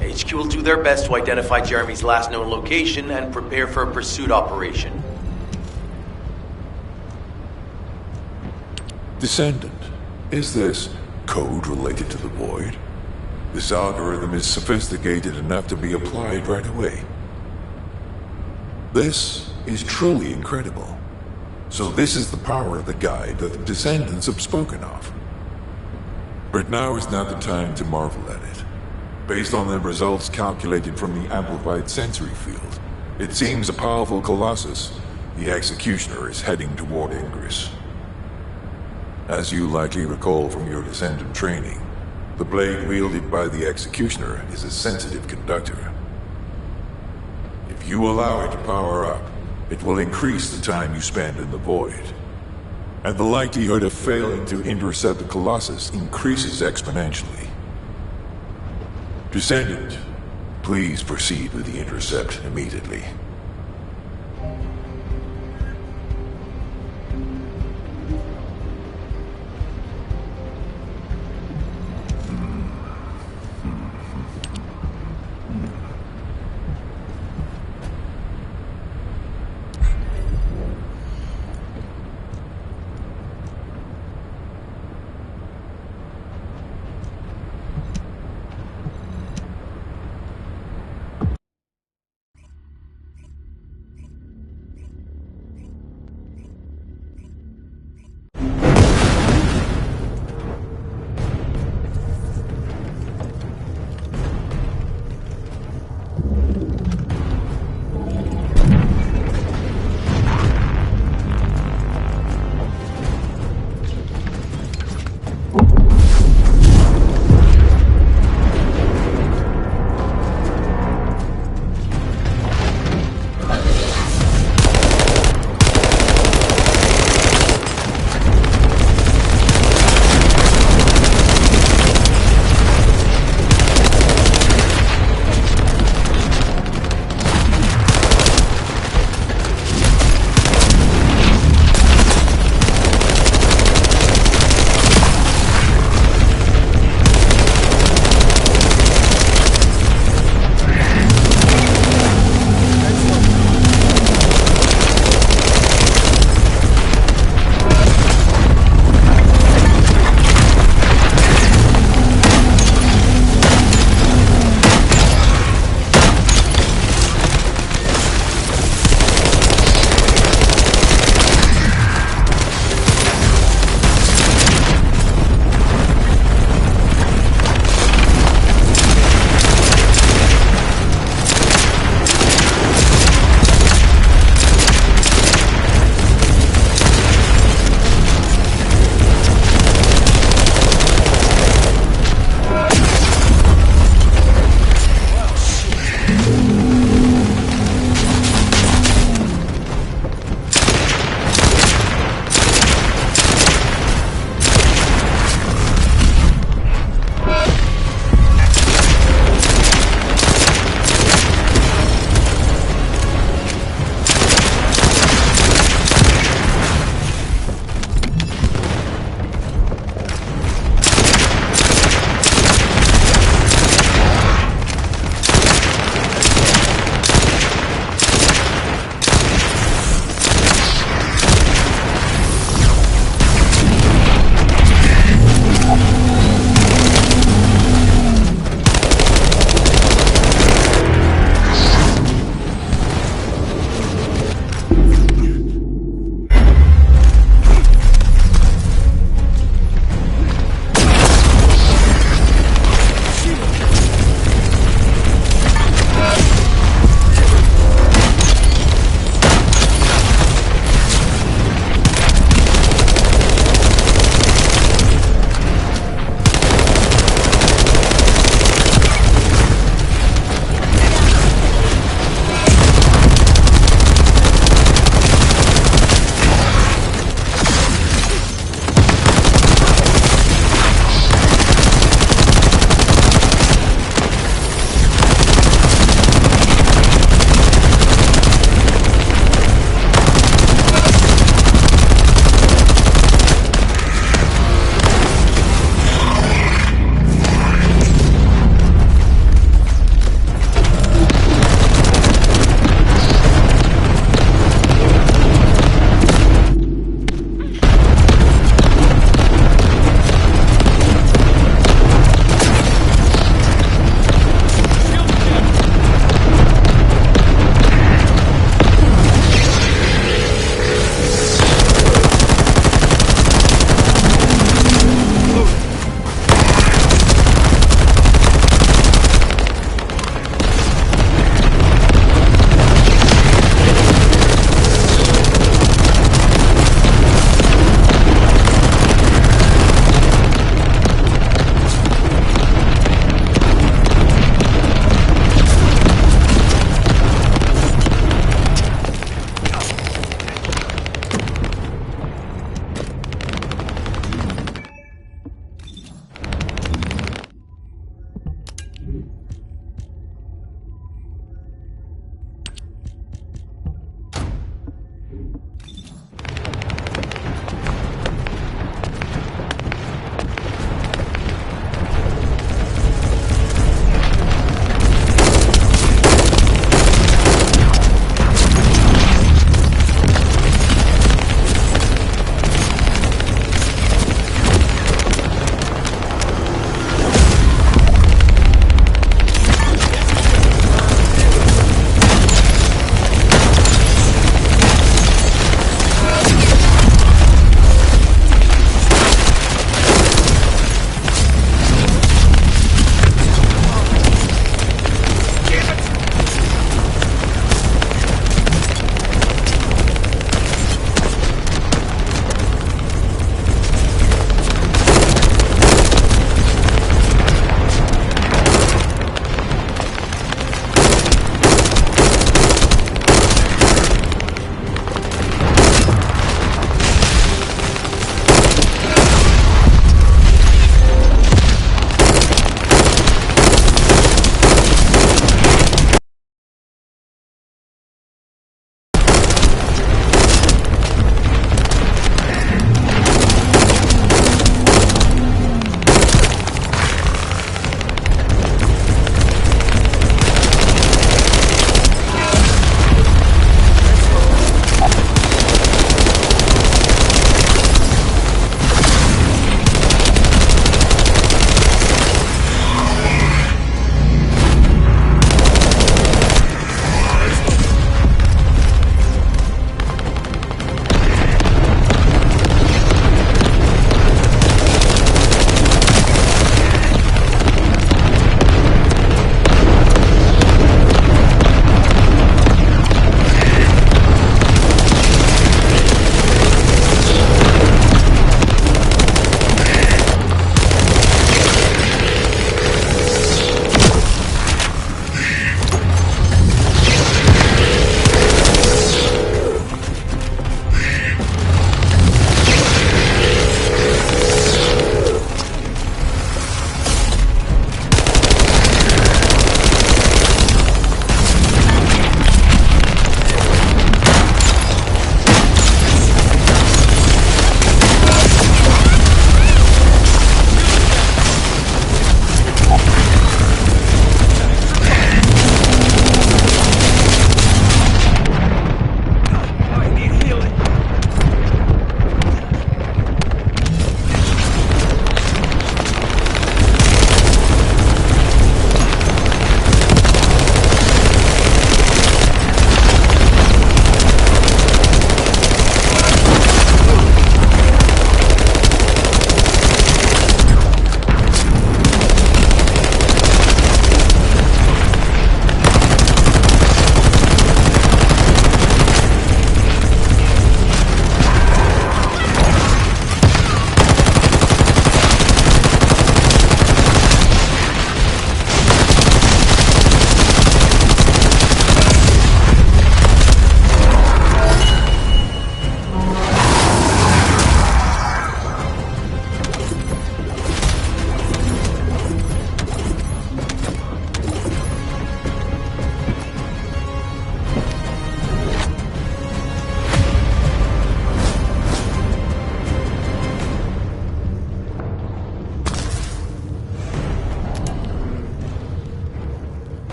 HQ will do their best to identify Jeremy's last known location and prepare for a pursuit operation.
Descendant, is this code related to the Void? This algorithm is sophisticated enough to be applied right away. This is truly incredible. So this is the power of the guide that the Descendants have spoken of. But now is not the time to marvel at it. Based on the results calculated from the amplified sensory field, it seems a powerful Colossus, the Executioner, is heading toward Ingress. As you likely recall from your Descendant training, the blade wielded by the Executioner is a sensitive conductor. If you allow it to power up, it will increase the time you spend in the Void. And the likelihood of failing to intercept the Colossus increases exponentially. Descendant, please proceed with the intercept immediately.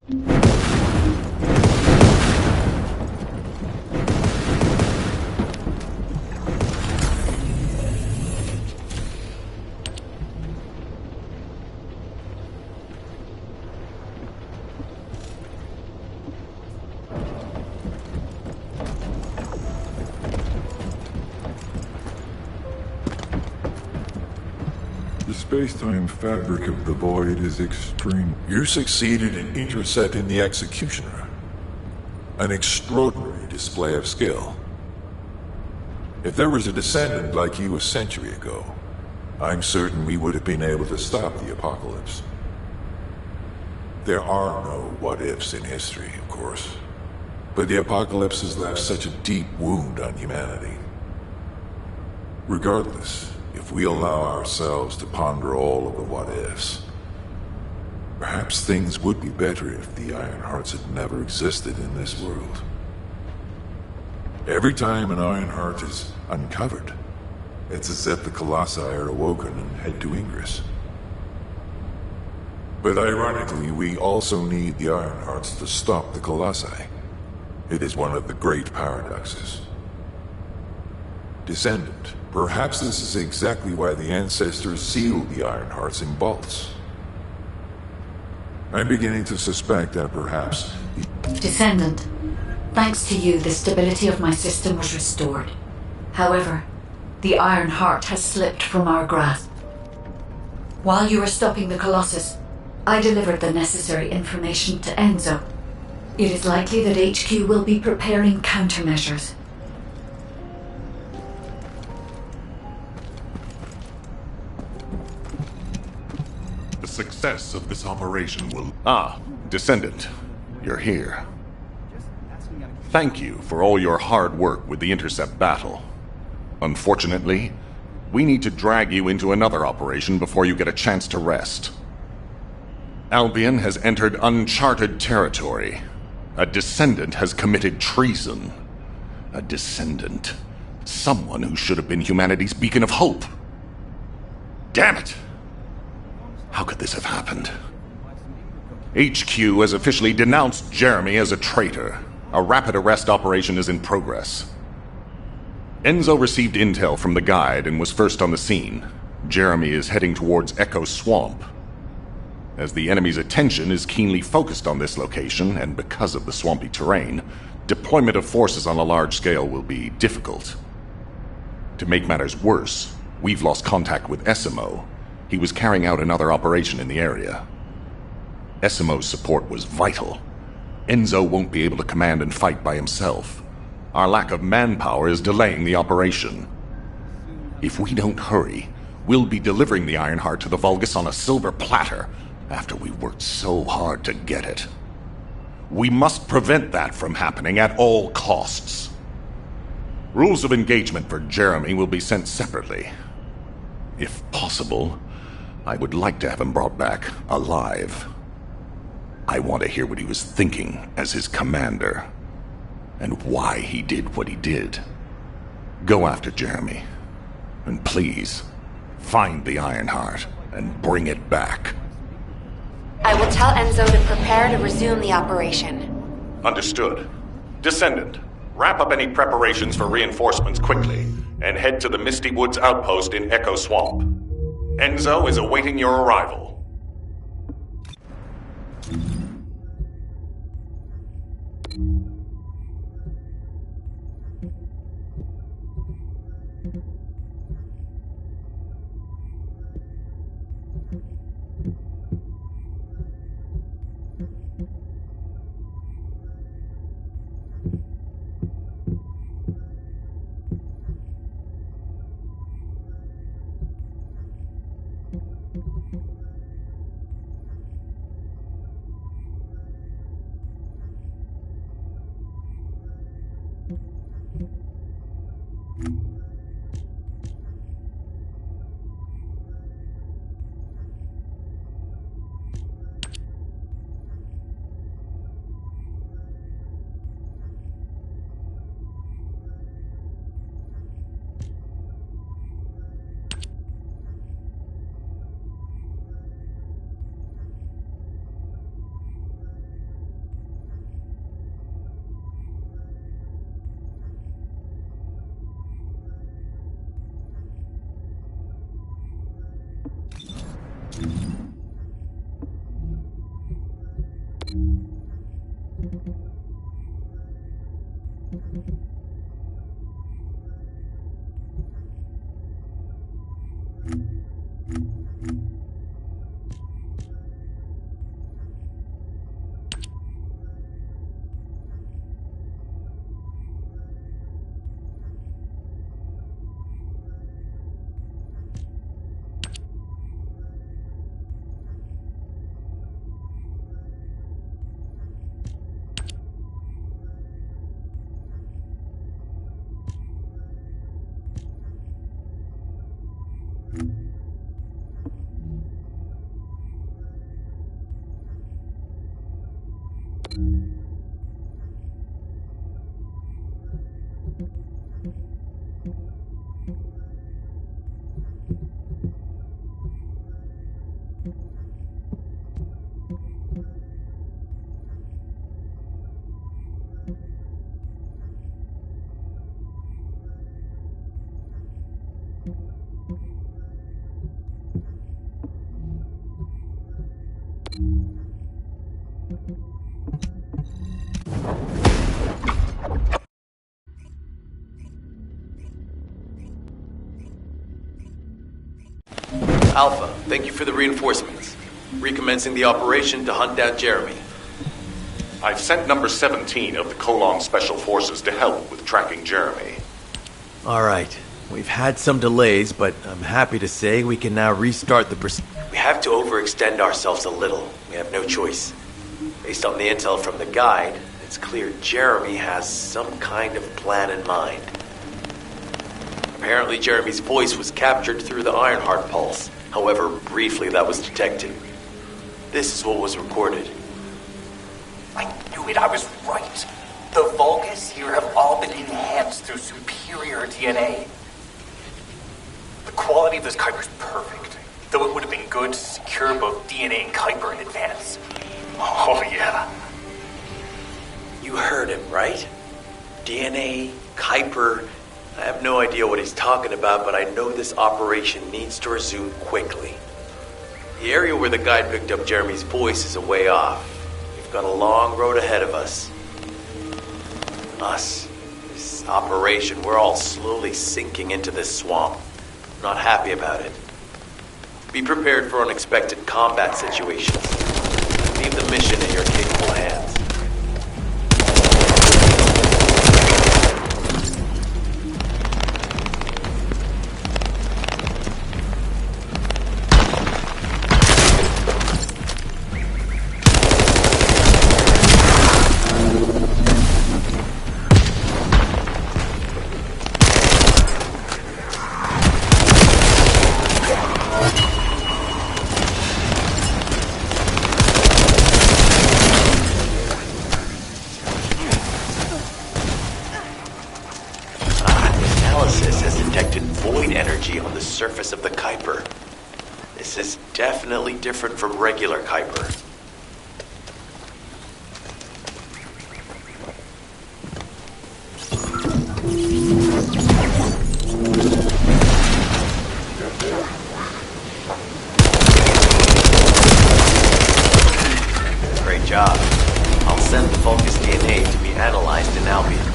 The space-time fabric of the void is extreme. You succeeded in intercepting the Executioner. An extraordinary display of skill. If there was a descendant like you a century ago, I'm certain we would have been able to stop the apocalypse. There are no what-ifs in history, of course. But the apocalypse has left such a deep wound on humanity. Regardless, if we allow ourselves to ponder all of the what-ifs, perhaps things would be better if the Ironhearts had never existed in this world. Every time an Ironheart is uncovered, it's as if the Colossi are awoken and head to Ingress. But ironically, we also need the Ironhearts to stop the Colossi. It is one of the great paradoxes. Descendant, perhaps this is exactly why the ancestors sealed the Ironhearts in vaults. I'm beginning to suspect that perhaps...
Descendant, thanks to you, the stability of my system was restored. However, the Iron Heart has slipped from our grasp. While you were stopping the Colossus, I delivered the necessary information to Enzo. It is likely that HQ will be preparing countermeasures.
The success of this operation will... Ah, Descendant, you're here. Thank you for all your hard work with the Intercept battle. Unfortunately, we need to drag you into another operation before you get a chance to rest. Albion has entered uncharted territory. A Descendant has committed treason. A Descendant. Someone who should have been humanity's beacon of hope. Damn it! How could this have happened? HQ has officially denounced Jeremy as a traitor. A rapid arrest operation is in progress. Enzo received intel from the guide and was first on the scene. Jeremy is heading towards Echo Swamp. As the enemy's attention is keenly focused on this location, and because of the swampy terrain, deployment of forces on a large scale will be difficult. To make matters worse, we've lost contact with Essimo. He was carrying out another operation in the area. Essimo's support was vital. Enzo won't be able to command and fight by himself. Our lack of manpower is delaying the operation. If we don't hurry, we'll be delivering the Ironheart to the Vulgus on a silver platter after we worked so hard to get it. We must prevent that from happening at all costs. Rules of engagement for Jeremy will be sent separately. If possible, I would like to have him brought back alive. I want to hear what he was thinking as his commander, and why he did what he did. Go after Jeremy, and please, find the Ironheart and bring it back.
I will tell Enzo to prepare to resume the operation.
Understood. Descendant, wrap up any preparations for reinforcements quickly, and head to the Misty Woods outpost in Echo Swamp. Enzo is awaiting your arrival.
Alpha, thank you for the reinforcements. Recommencing the operation to hunt down Jeremy.
I've sent number 17 of the Colon Special Forces to help with tracking Jeremy.
Alright, we've had some delays, but I'm happy to say we can now restart the We have to overextend ourselves a little. We have no choice. Based on the intel from the guide, it's clear Jeremy has some kind of plan in mind. Apparently Jeremy's voice was captured through the Ironheart pulse. However, briefly that was detected. This is what was recorded.
I knew it, I was right. The Vulgus here have all been enhanced through superior DNA. The quality of this Kuiper's perfect, though it would have been good to secure both DNA and Kuiper in advance. Oh yeah.
You heard him, right? DNA, Kuiper. I have no idea what he's talking about, but I know this operation needs to resume quickly. The area where the guide picked up Jeremy's voice is a way off. We've got a long road ahead of us. This operation, we're all slowly sinking into this swamp. I'm not happy about it. Be prepared for unexpected combat situations. Leave the mission in your capable hands. Surface of the Kuiper. This is definitely different from regular Kuiper. Great job. I'll send the Vulgus DNA to be analyzed in Albion.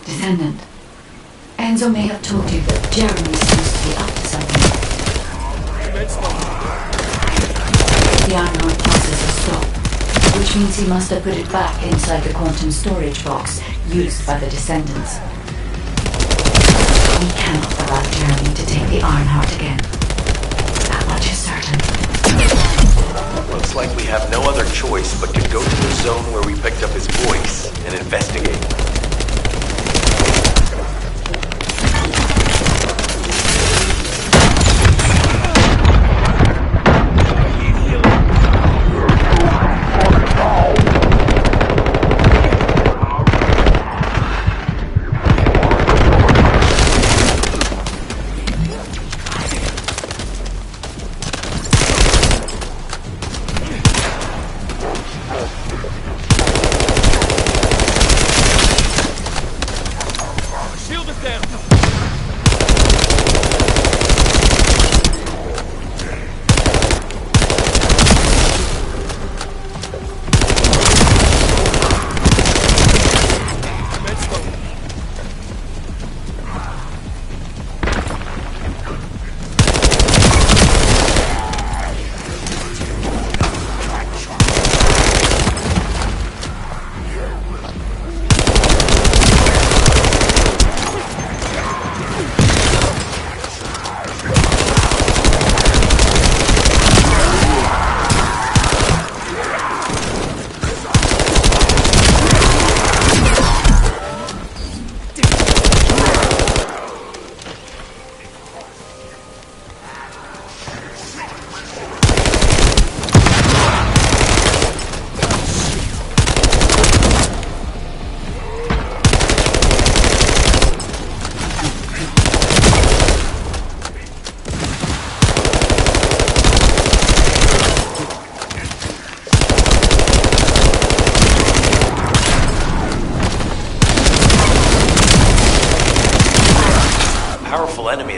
Descendant. Enzo may have told you that Jeremy seems to be up to something. The Ironheart process has stopped, which means he must have put it back inside the quantum storage box used by the Descendants. We cannot allow Jeremy to take the Ironheart again. That much is certain.
Looks like we have no other choice but to go to the zone where we picked up his voice and investigate.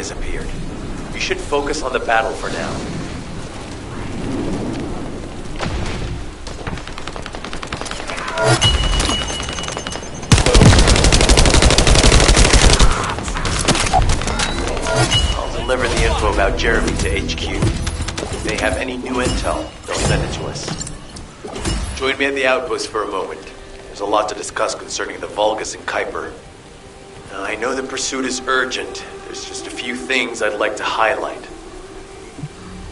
has appeared. You should focus on the battle for now. I'll deliver the info about Jeremy to HQ. If they have any new intel, they'll send it to us. Join me at the outpost for a moment. There's a lot to discuss concerning the Vulgus and Kuiper. Now, I know the pursuit is urgent. There's just a few things I'd like to highlight.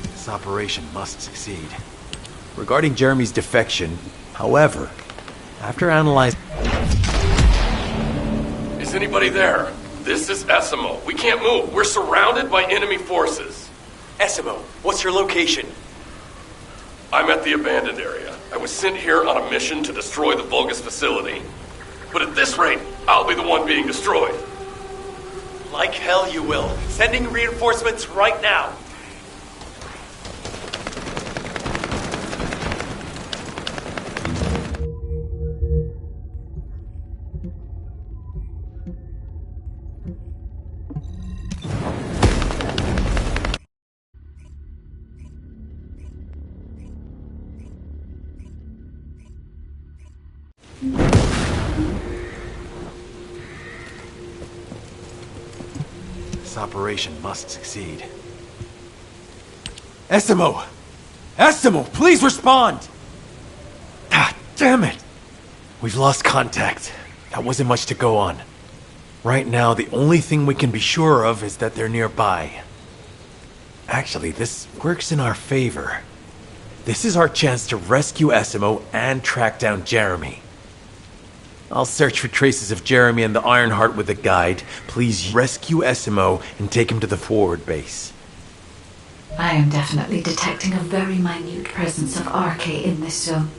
This operation must succeed. Regarding Jeremy's defection, however, after analyzing...
Is anybody there? This is Essimo. We can't move. We're surrounded by enemy forces.
Essimo, what's your location?
I'm at the abandoned area. I was sent here on a mission to destroy the Vulgus facility. But at this rate, I'll be the one being destroyed.
Like hell you will. Sending reinforcements right now.
This operation must succeed. Essimo! Essimo, please respond! Ah, damn it! We've lost contact. That wasn't much to go on. Right now, the only thing we can be sure of is that they're nearby. Actually, this works in our favor. This is our chance to rescue Essimo and track down Jeremy. I'll search for traces of Jeremy and the Ironheart with a guide. Please rescue Essimo and take him to the forward base.
I am definitely detecting a very minute presence of RK in this zone.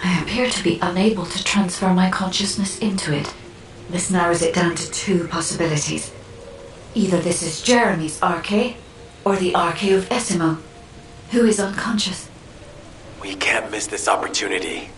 I appear to be unable to transfer my consciousness into it. This narrows it down to two possibilities. Either this is Jeremy's RK, or the RK of Essimo, who is unconscious.
We can't miss this opportunity.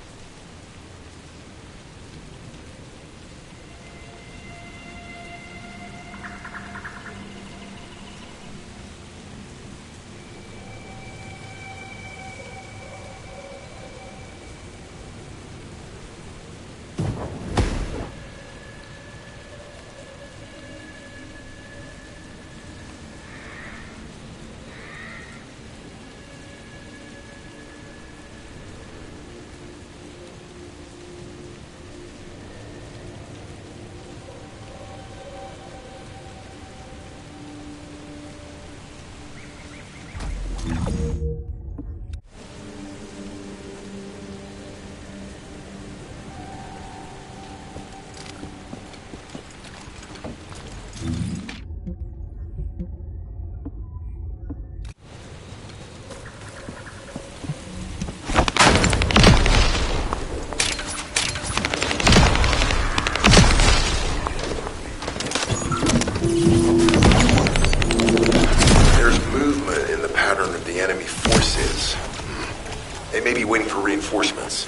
Reinforcements.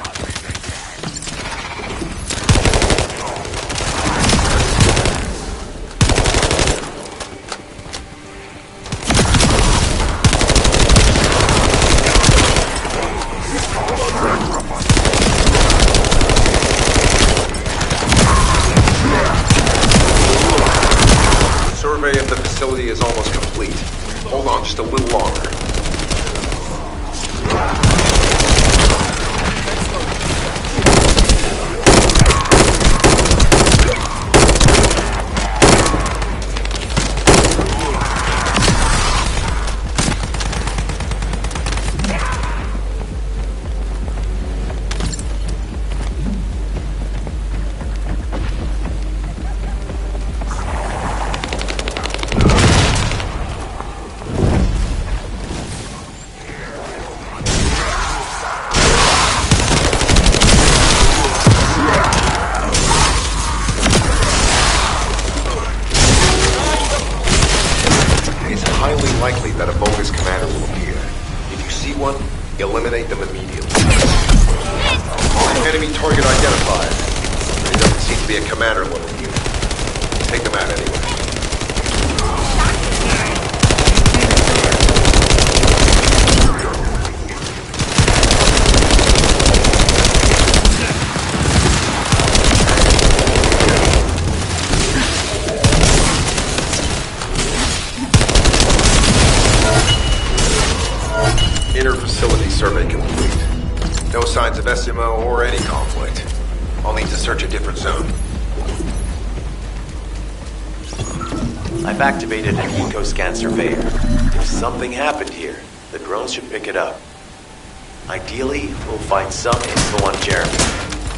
Survey of the facility is almost complete. Hold on just a little longer. Likely that a bogus commander will appear. If you see one, eliminate them immediately. Enemy target identified. It doesn't seem to be a commander level unit. Take them out anyway. Survey complete. No signs of SMO or any conflict. I'll need to search a different zone.
I've activated an eco-scan surveyor. If something happened here, the drones should pick it up. Ideally, we'll find some info on Jeremy,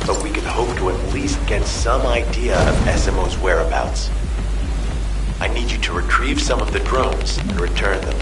but we can hope to at least get some idea of SMO's whereabouts. I need you to retrieve some of the drones and return them.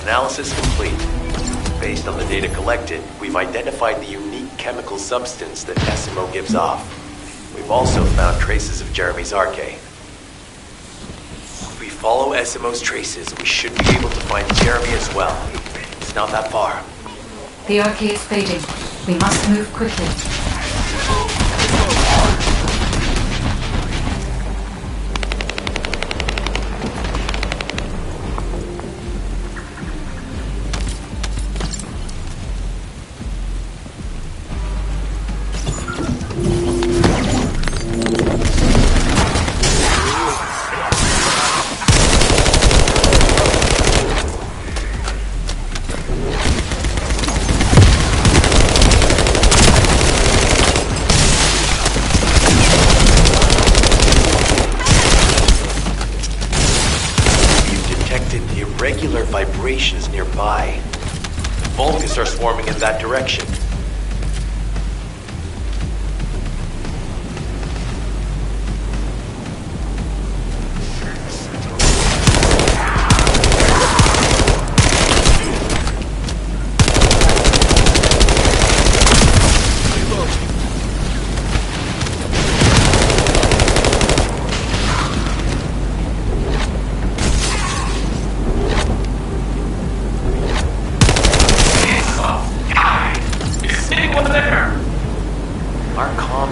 Analysis complete. Based on the data collected, we've identified the unique chemical substance that SMO gives off. We've also found traces of Jeremy's arcade. If we follow SMO's traces, we should be able to find Jeremy as well. It's not that far.
The arcade is fading. We must move quickly.
Irregular vibrations nearby. The Vulgus are swarming in that direction.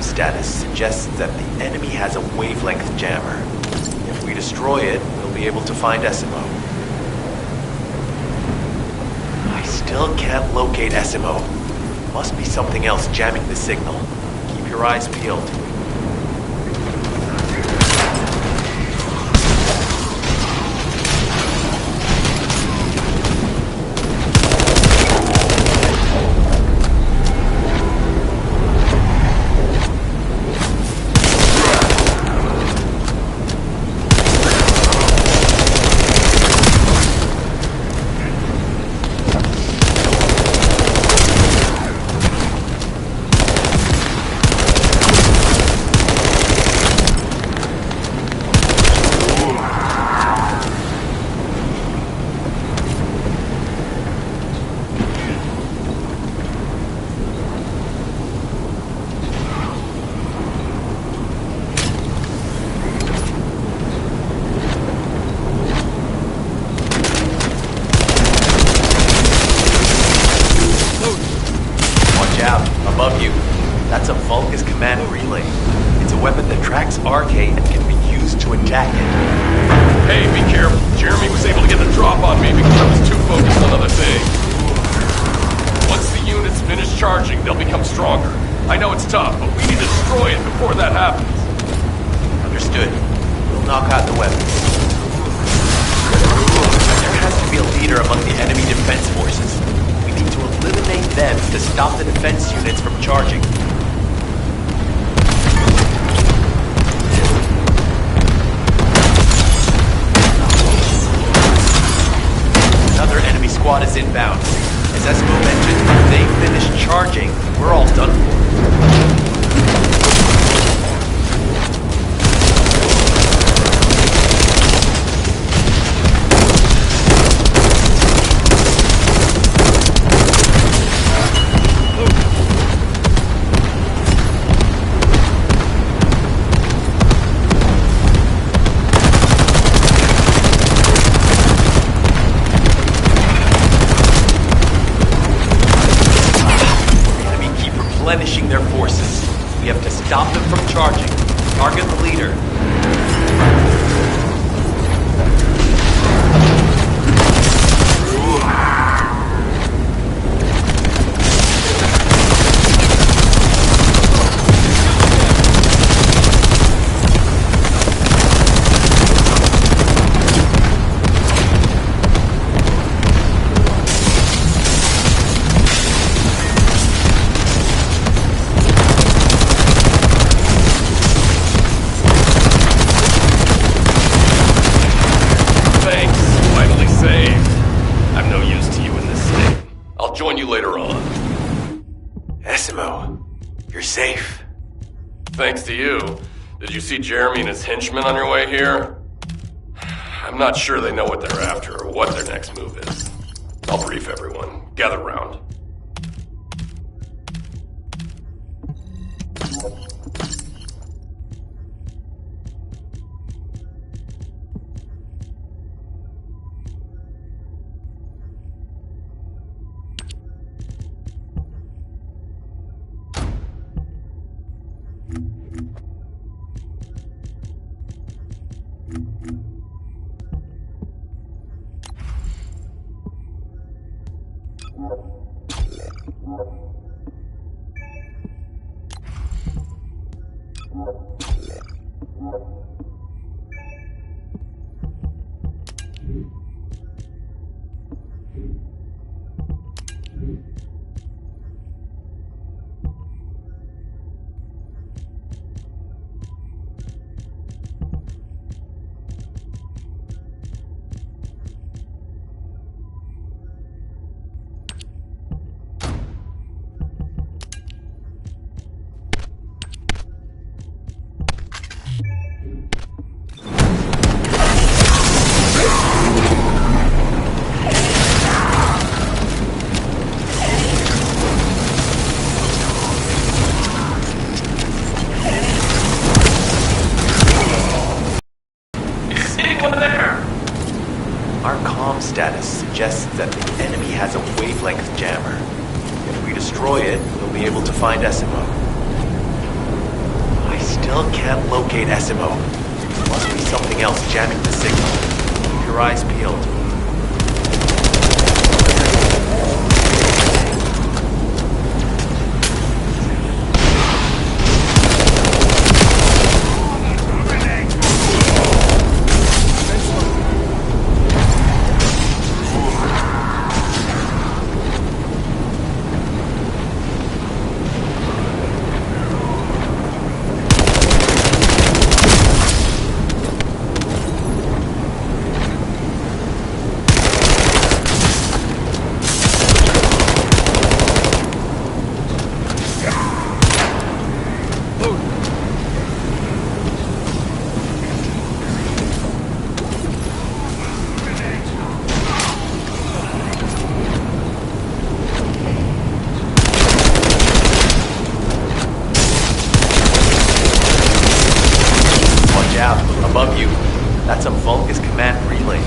Status suggests that the enemy has a wavelength jammer. If we destroy it, we'll be able to find SMO. I still can't locate SMO. Must be something else jamming the signal. Keep your eyes peeled. Above you. That's a Vulgus command relay. It's a weapon that tracks RK and can be used used to attack it.
Hey, be careful. Jeremy was able to get the drop on me because I was too focused on other things. Once the units finish charging, they'll become stronger. I know it's tough, but we need to destroy it before that happens.
Understood. We'll knock out the weapons. There has to be a leader among the enemy defense forces. We need to eliminate them to stop the defense units from charging. Another enemy squad is inbound. As Esmo mentioned, if they finish charging, we're all done for. Replenishing their forces. We have to stop them from charging. Target the leader.
Thanks to you. Did you see Jeremy and his henchmen on your way here? I'm not sure they know what they're after or what their next move is. I'll brief everyone. Gather round.
Status suggests that the enemy has a wavelength jammer. If we destroy it, we'll be able to find Esimo. I still can't locate Esimo. Must be something else jamming the signal. Keep your eyes peeled. Above you, that's a Vulgus command relay.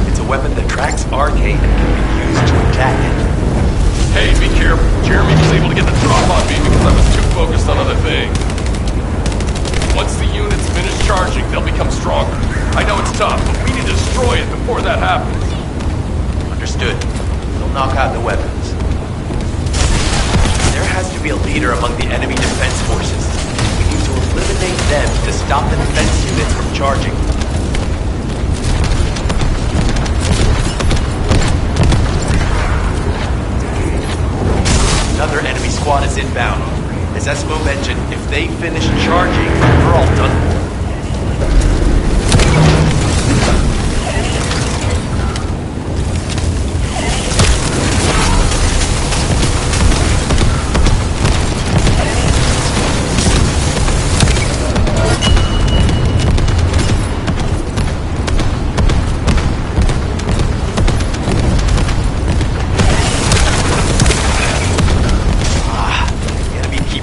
It's a weapon that tracks RK and can be used to attack it.
Hey, be careful. Jeremy was able to get the drop on me because I was too focused on other things. Once the units finish charging, they'll become stronger. I know it's tough, but we need to destroy it before that happens.
Understood. We'll knock out the weapons. There has to be a leader among the enemy defense forces. We need to eliminate them to stop the defense units from charging. Another enemy squad is inbound. As Esmo mentioned, if they finish charging, we're all done for.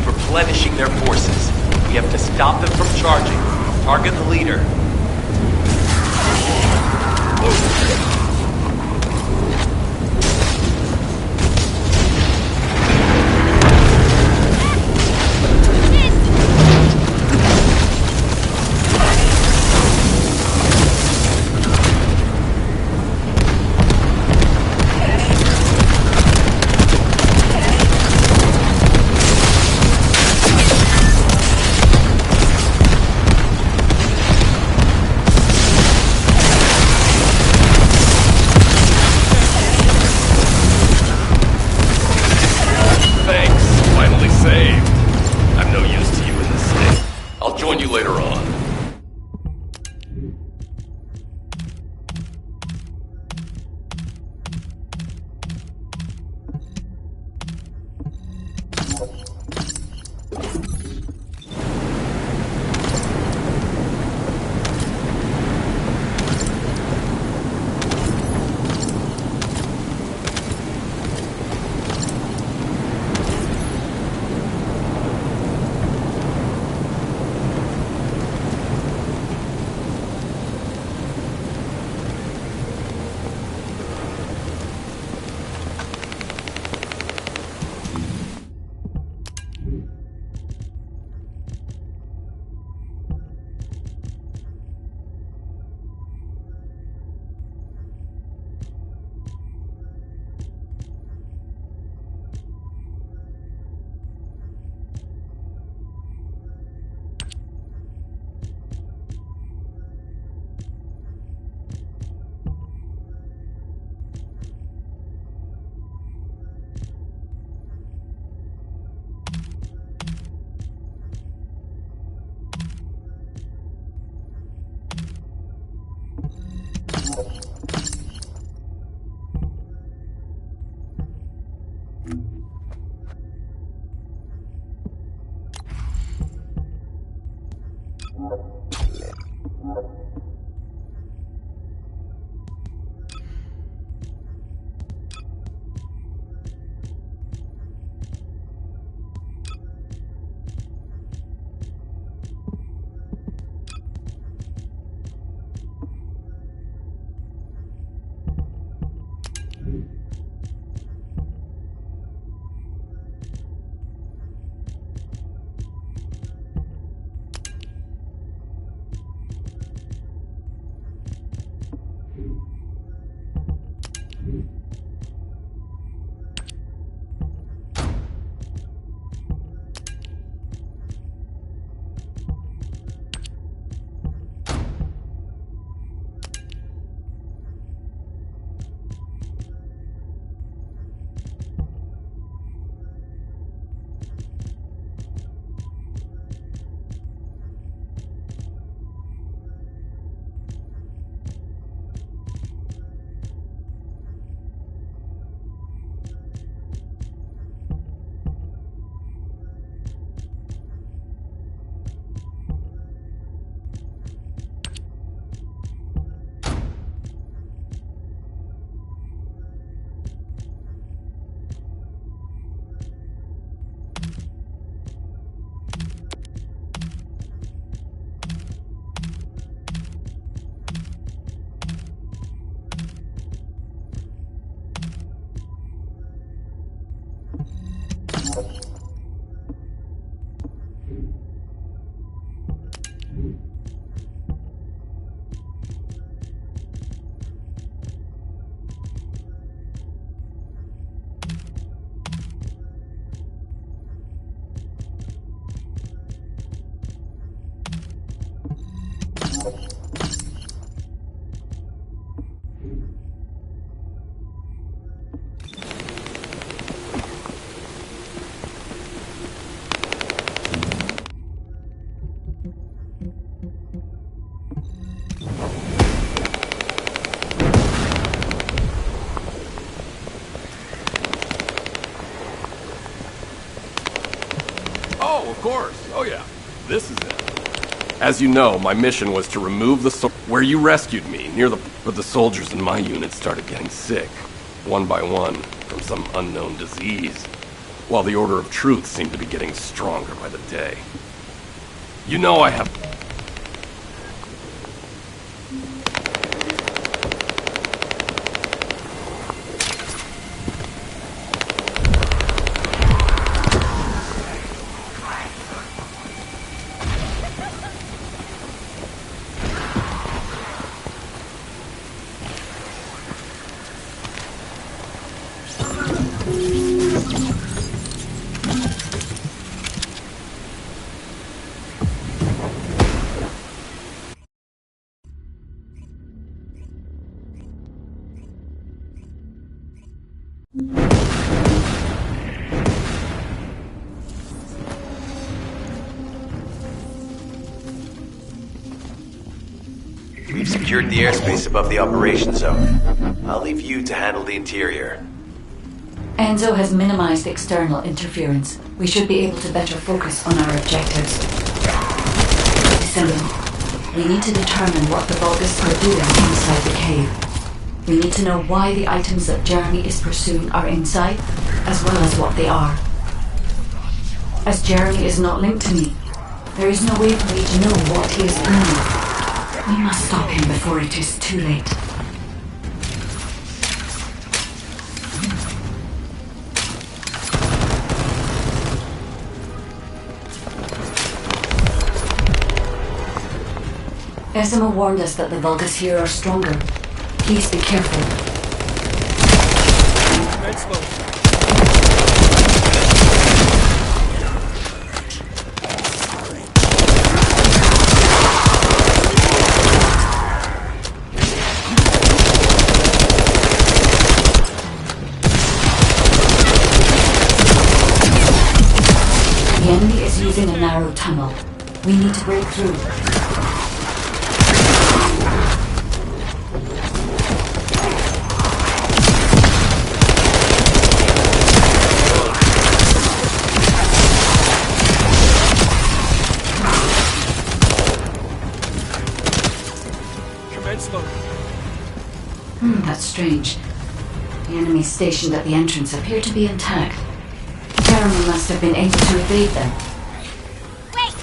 Replenishing their forces. We have to stop them from charging. Target the leader.
Oh yeah, this is it. As you know, my mission was to remove the where you rescued me, but the soldiers in my unit started getting sick, one by one, from some unknown disease, while the Order of Truth seemed to be getting stronger by the day. You know I have...
We've secured the airspace above the operation zone. I'll leave you to handle the interior.
Enzo has minimized external interference. We should be able to better focus on our objectives. Descendant, we need to determine what the Vulgus are doing inside the cave. We need to know why the items that Jeremy is pursuing are inside, as well as what they are. As Jeremy is not linked to me, there is no way for me to know what he is doing. We must stop him before it is too late. Esima warned us that the Vulgus here are stronger. Please be careful. The enemy is using a narrow tunnel. We need to break through. That's strange. The enemies stationed at the entrance appear to be intact. Jeremy must have been able to evade them.
Wait!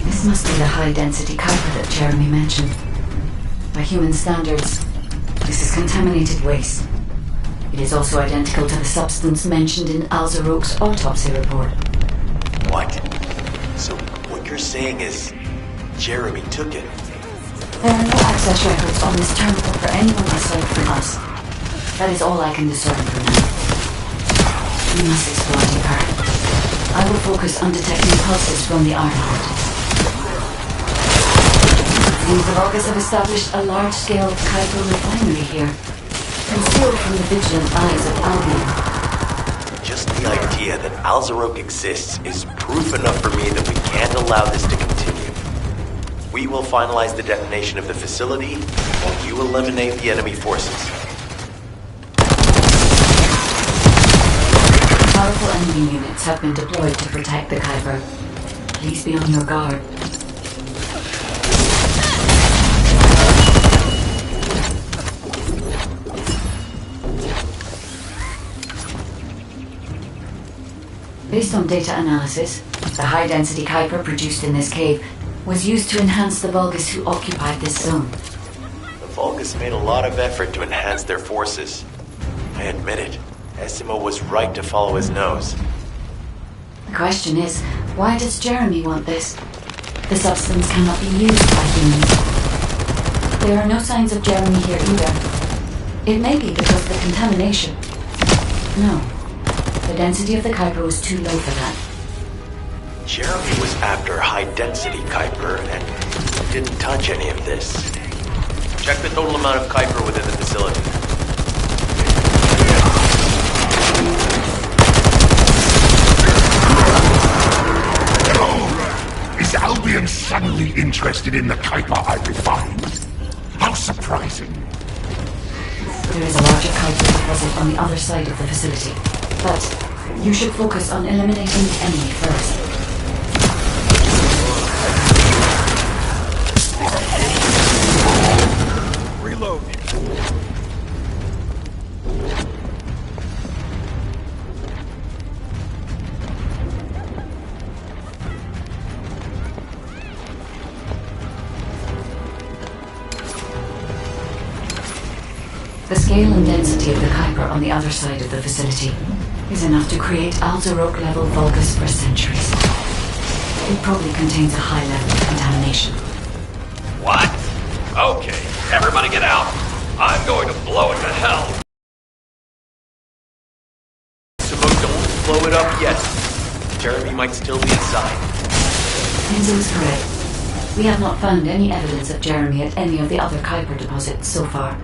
This must be the high-density Kuiper that Jeremy mentioned. By human standards, this is contaminated waste. It is also identical to the substance mentioned in Alzarok's autopsy report.
What? So what you're saying is Jeremy took it?
There are no access records on this terminal for anyone aside from us. That is all I can discern for now. We must explore deeper. I will focus on detecting pulses from the Ironheart. It seems the Vulgus have established a large-scale Kuiper refinery here, concealed from the vigilant eyes of Albion.
Just the idea that Alzarok exists is proof enough for me that we can't allow this to continue. We will finalize the detonation of the facility while you eliminate the enemy forces.
Powerful enemy units have been deployed to protect the Kuiper. Please be on your guard. Based on data analysis, the high-density Kuiper produced in this cave was used to enhance the Vulgus who occupied this zone.
The Vulgus made a lot of effort to enhance their forces. I admit it. Esima was right to follow his nose.
The question is, why does Jeremy want this? The substance cannot be used by humans. There are no signs of Jeremy here either. It may be because of the contamination. No. The density of the Kuiper was too low for that.
Jeremy was after high-density Kuiper and didn't touch any of this. Check the total amount of Kuiper within the facility.
Oh, is Albion suddenly interested in the Kuiper I refined? How surprising.
There is a larger Kuiper deposit on the other side of the facility, but you should focus on eliminating the enemy first.
Reload.
The scale and density of the Kuiper on the other side of the facility is enough to create Alzarok-level Vulgus for centuries. It probably contains a high level of contamination.
What? Okay, everybody get out. I'm going to blow it to hell.
Don't blow it up yet. Jeremy might still be inside.
Enzo is correct. We have not found any evidence of Jeremy at any of the other Kuiper deposits so far.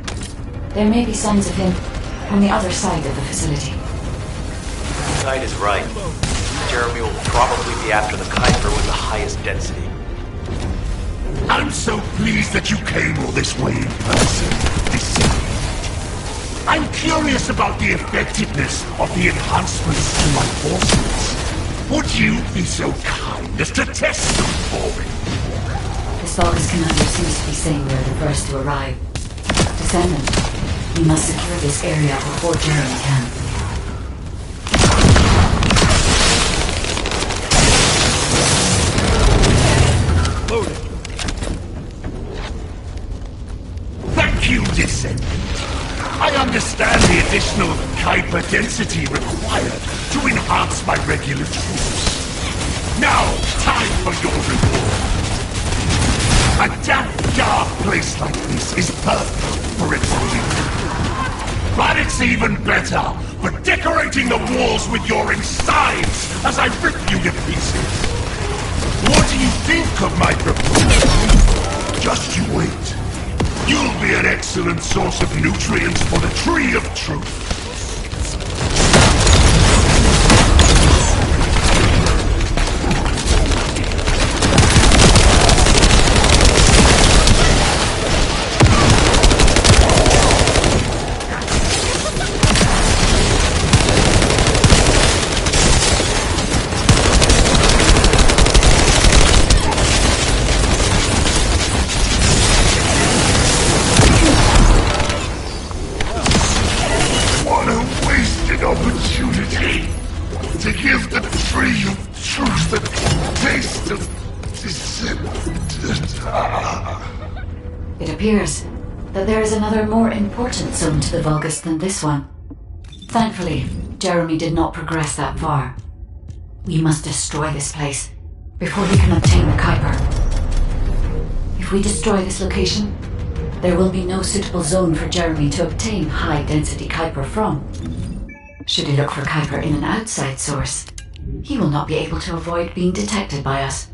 There may be signs of him on the other side of the facility.
Side is right. Jeremy will probably be after the Kuiper with the highest density.
I'm so pleased that you came all this way in person. I'm curious about the effectiveness of the enhancements to my forces. Would you be so kind as to test them for me?
The Vulgus commander seems to be saying we're the first to arrive. Descendant, we must secure this area before Jeremy can.
Loaded. Thank you, Descendant. I understand the additional Kuiper density required to enhance my regular troops. Now, time for your reward. A damp, dark place like this is perfect for its removal. But it's even better for decorating the walls with your insides as I rip you to pieces. What do you think of my proposal? Just you wait. You'll be an excellent source of nutrients for the Tree of Truth. Opportunity to give the Tree of Truth the taste of Descendant.
It appears that there is another more important zone to the Vulgus than this one. Thankfully, Jeremy did not progress that far. We must destroy this place before he can obtain the Kuiper. If we destroy this location, there will be no suitable zone for Jeremy to obtain high-density Kuiper from. Should he look for Kuiper in an outside source, he will not be able to avoid being detected by us.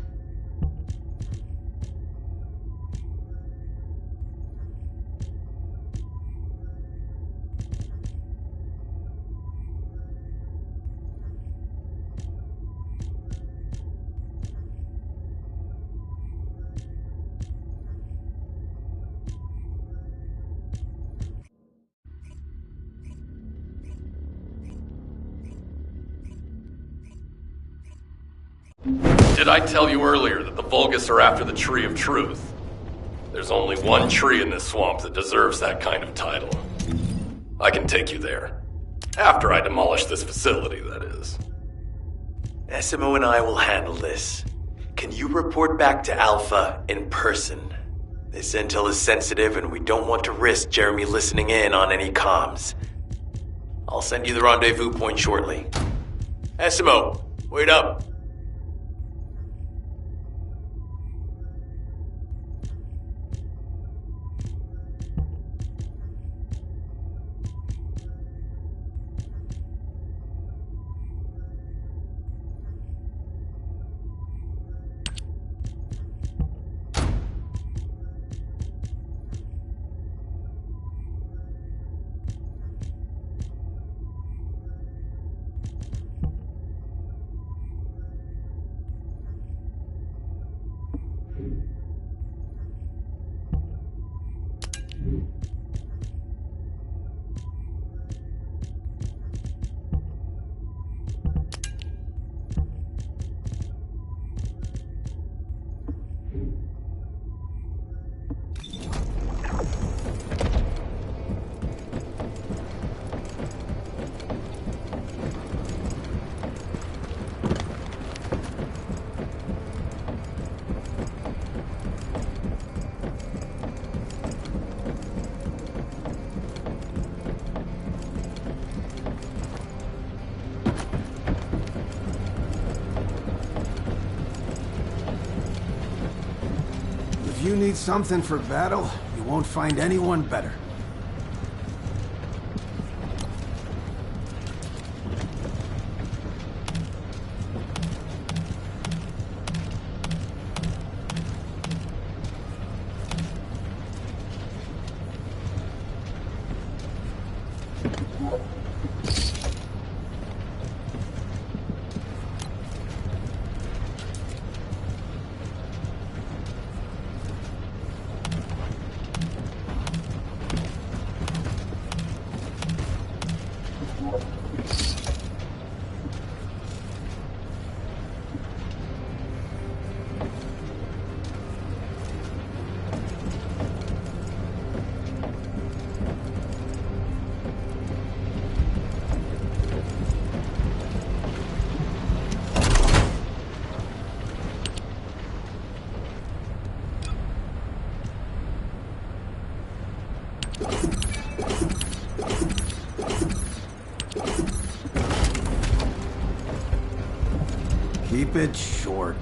Did I tell you earlier that the Vulgus are after the Tree of Truth? There's only one tree in this swamp that deserves that kind of title. I can take you there. After I demolish this facility, that is.
Essimo and I will handle this. Can you report back to Alpha in person? This intel is sensitive and we don't want to risk Jeremy listening in on any comms. I'll send you the rendezvous point shortly. Essimo, wait up.
need something for battle, you won't find anyone better. Keep it short.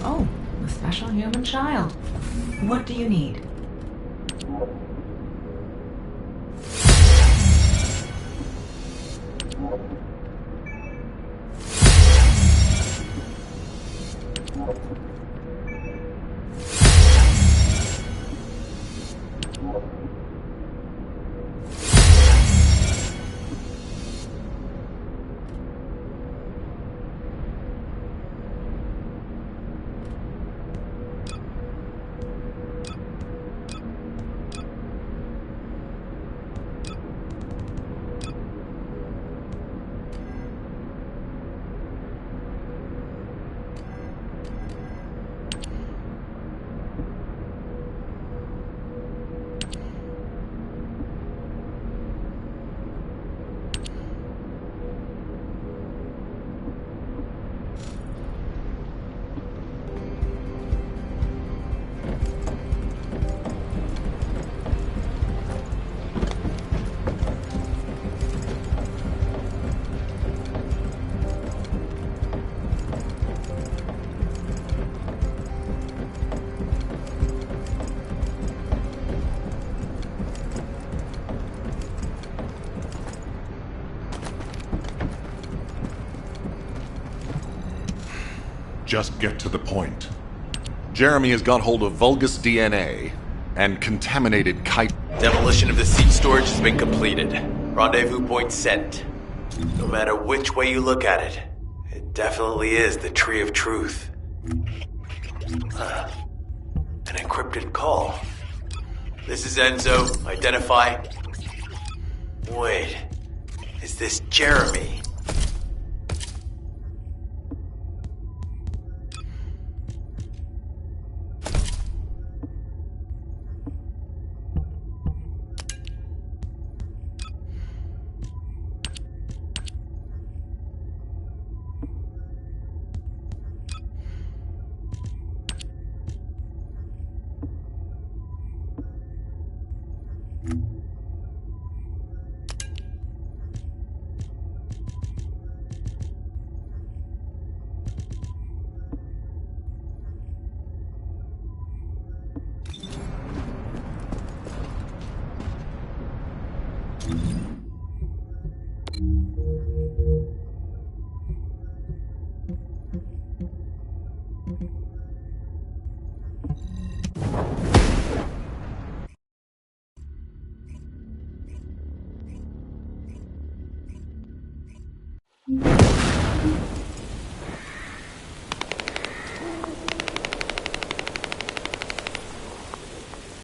Oh, a special human child. What do you need?
Just get to the point. Jeremy has got hold of Vulgus DNA and contaminated Kite.
Demolition of the seed storage has been completed. Rendezvous point set. No matter which way you look at it, it definitely is the Tree of Truth. An encrypted call. This is Enzo. Identify. Wait, is this Jeremy?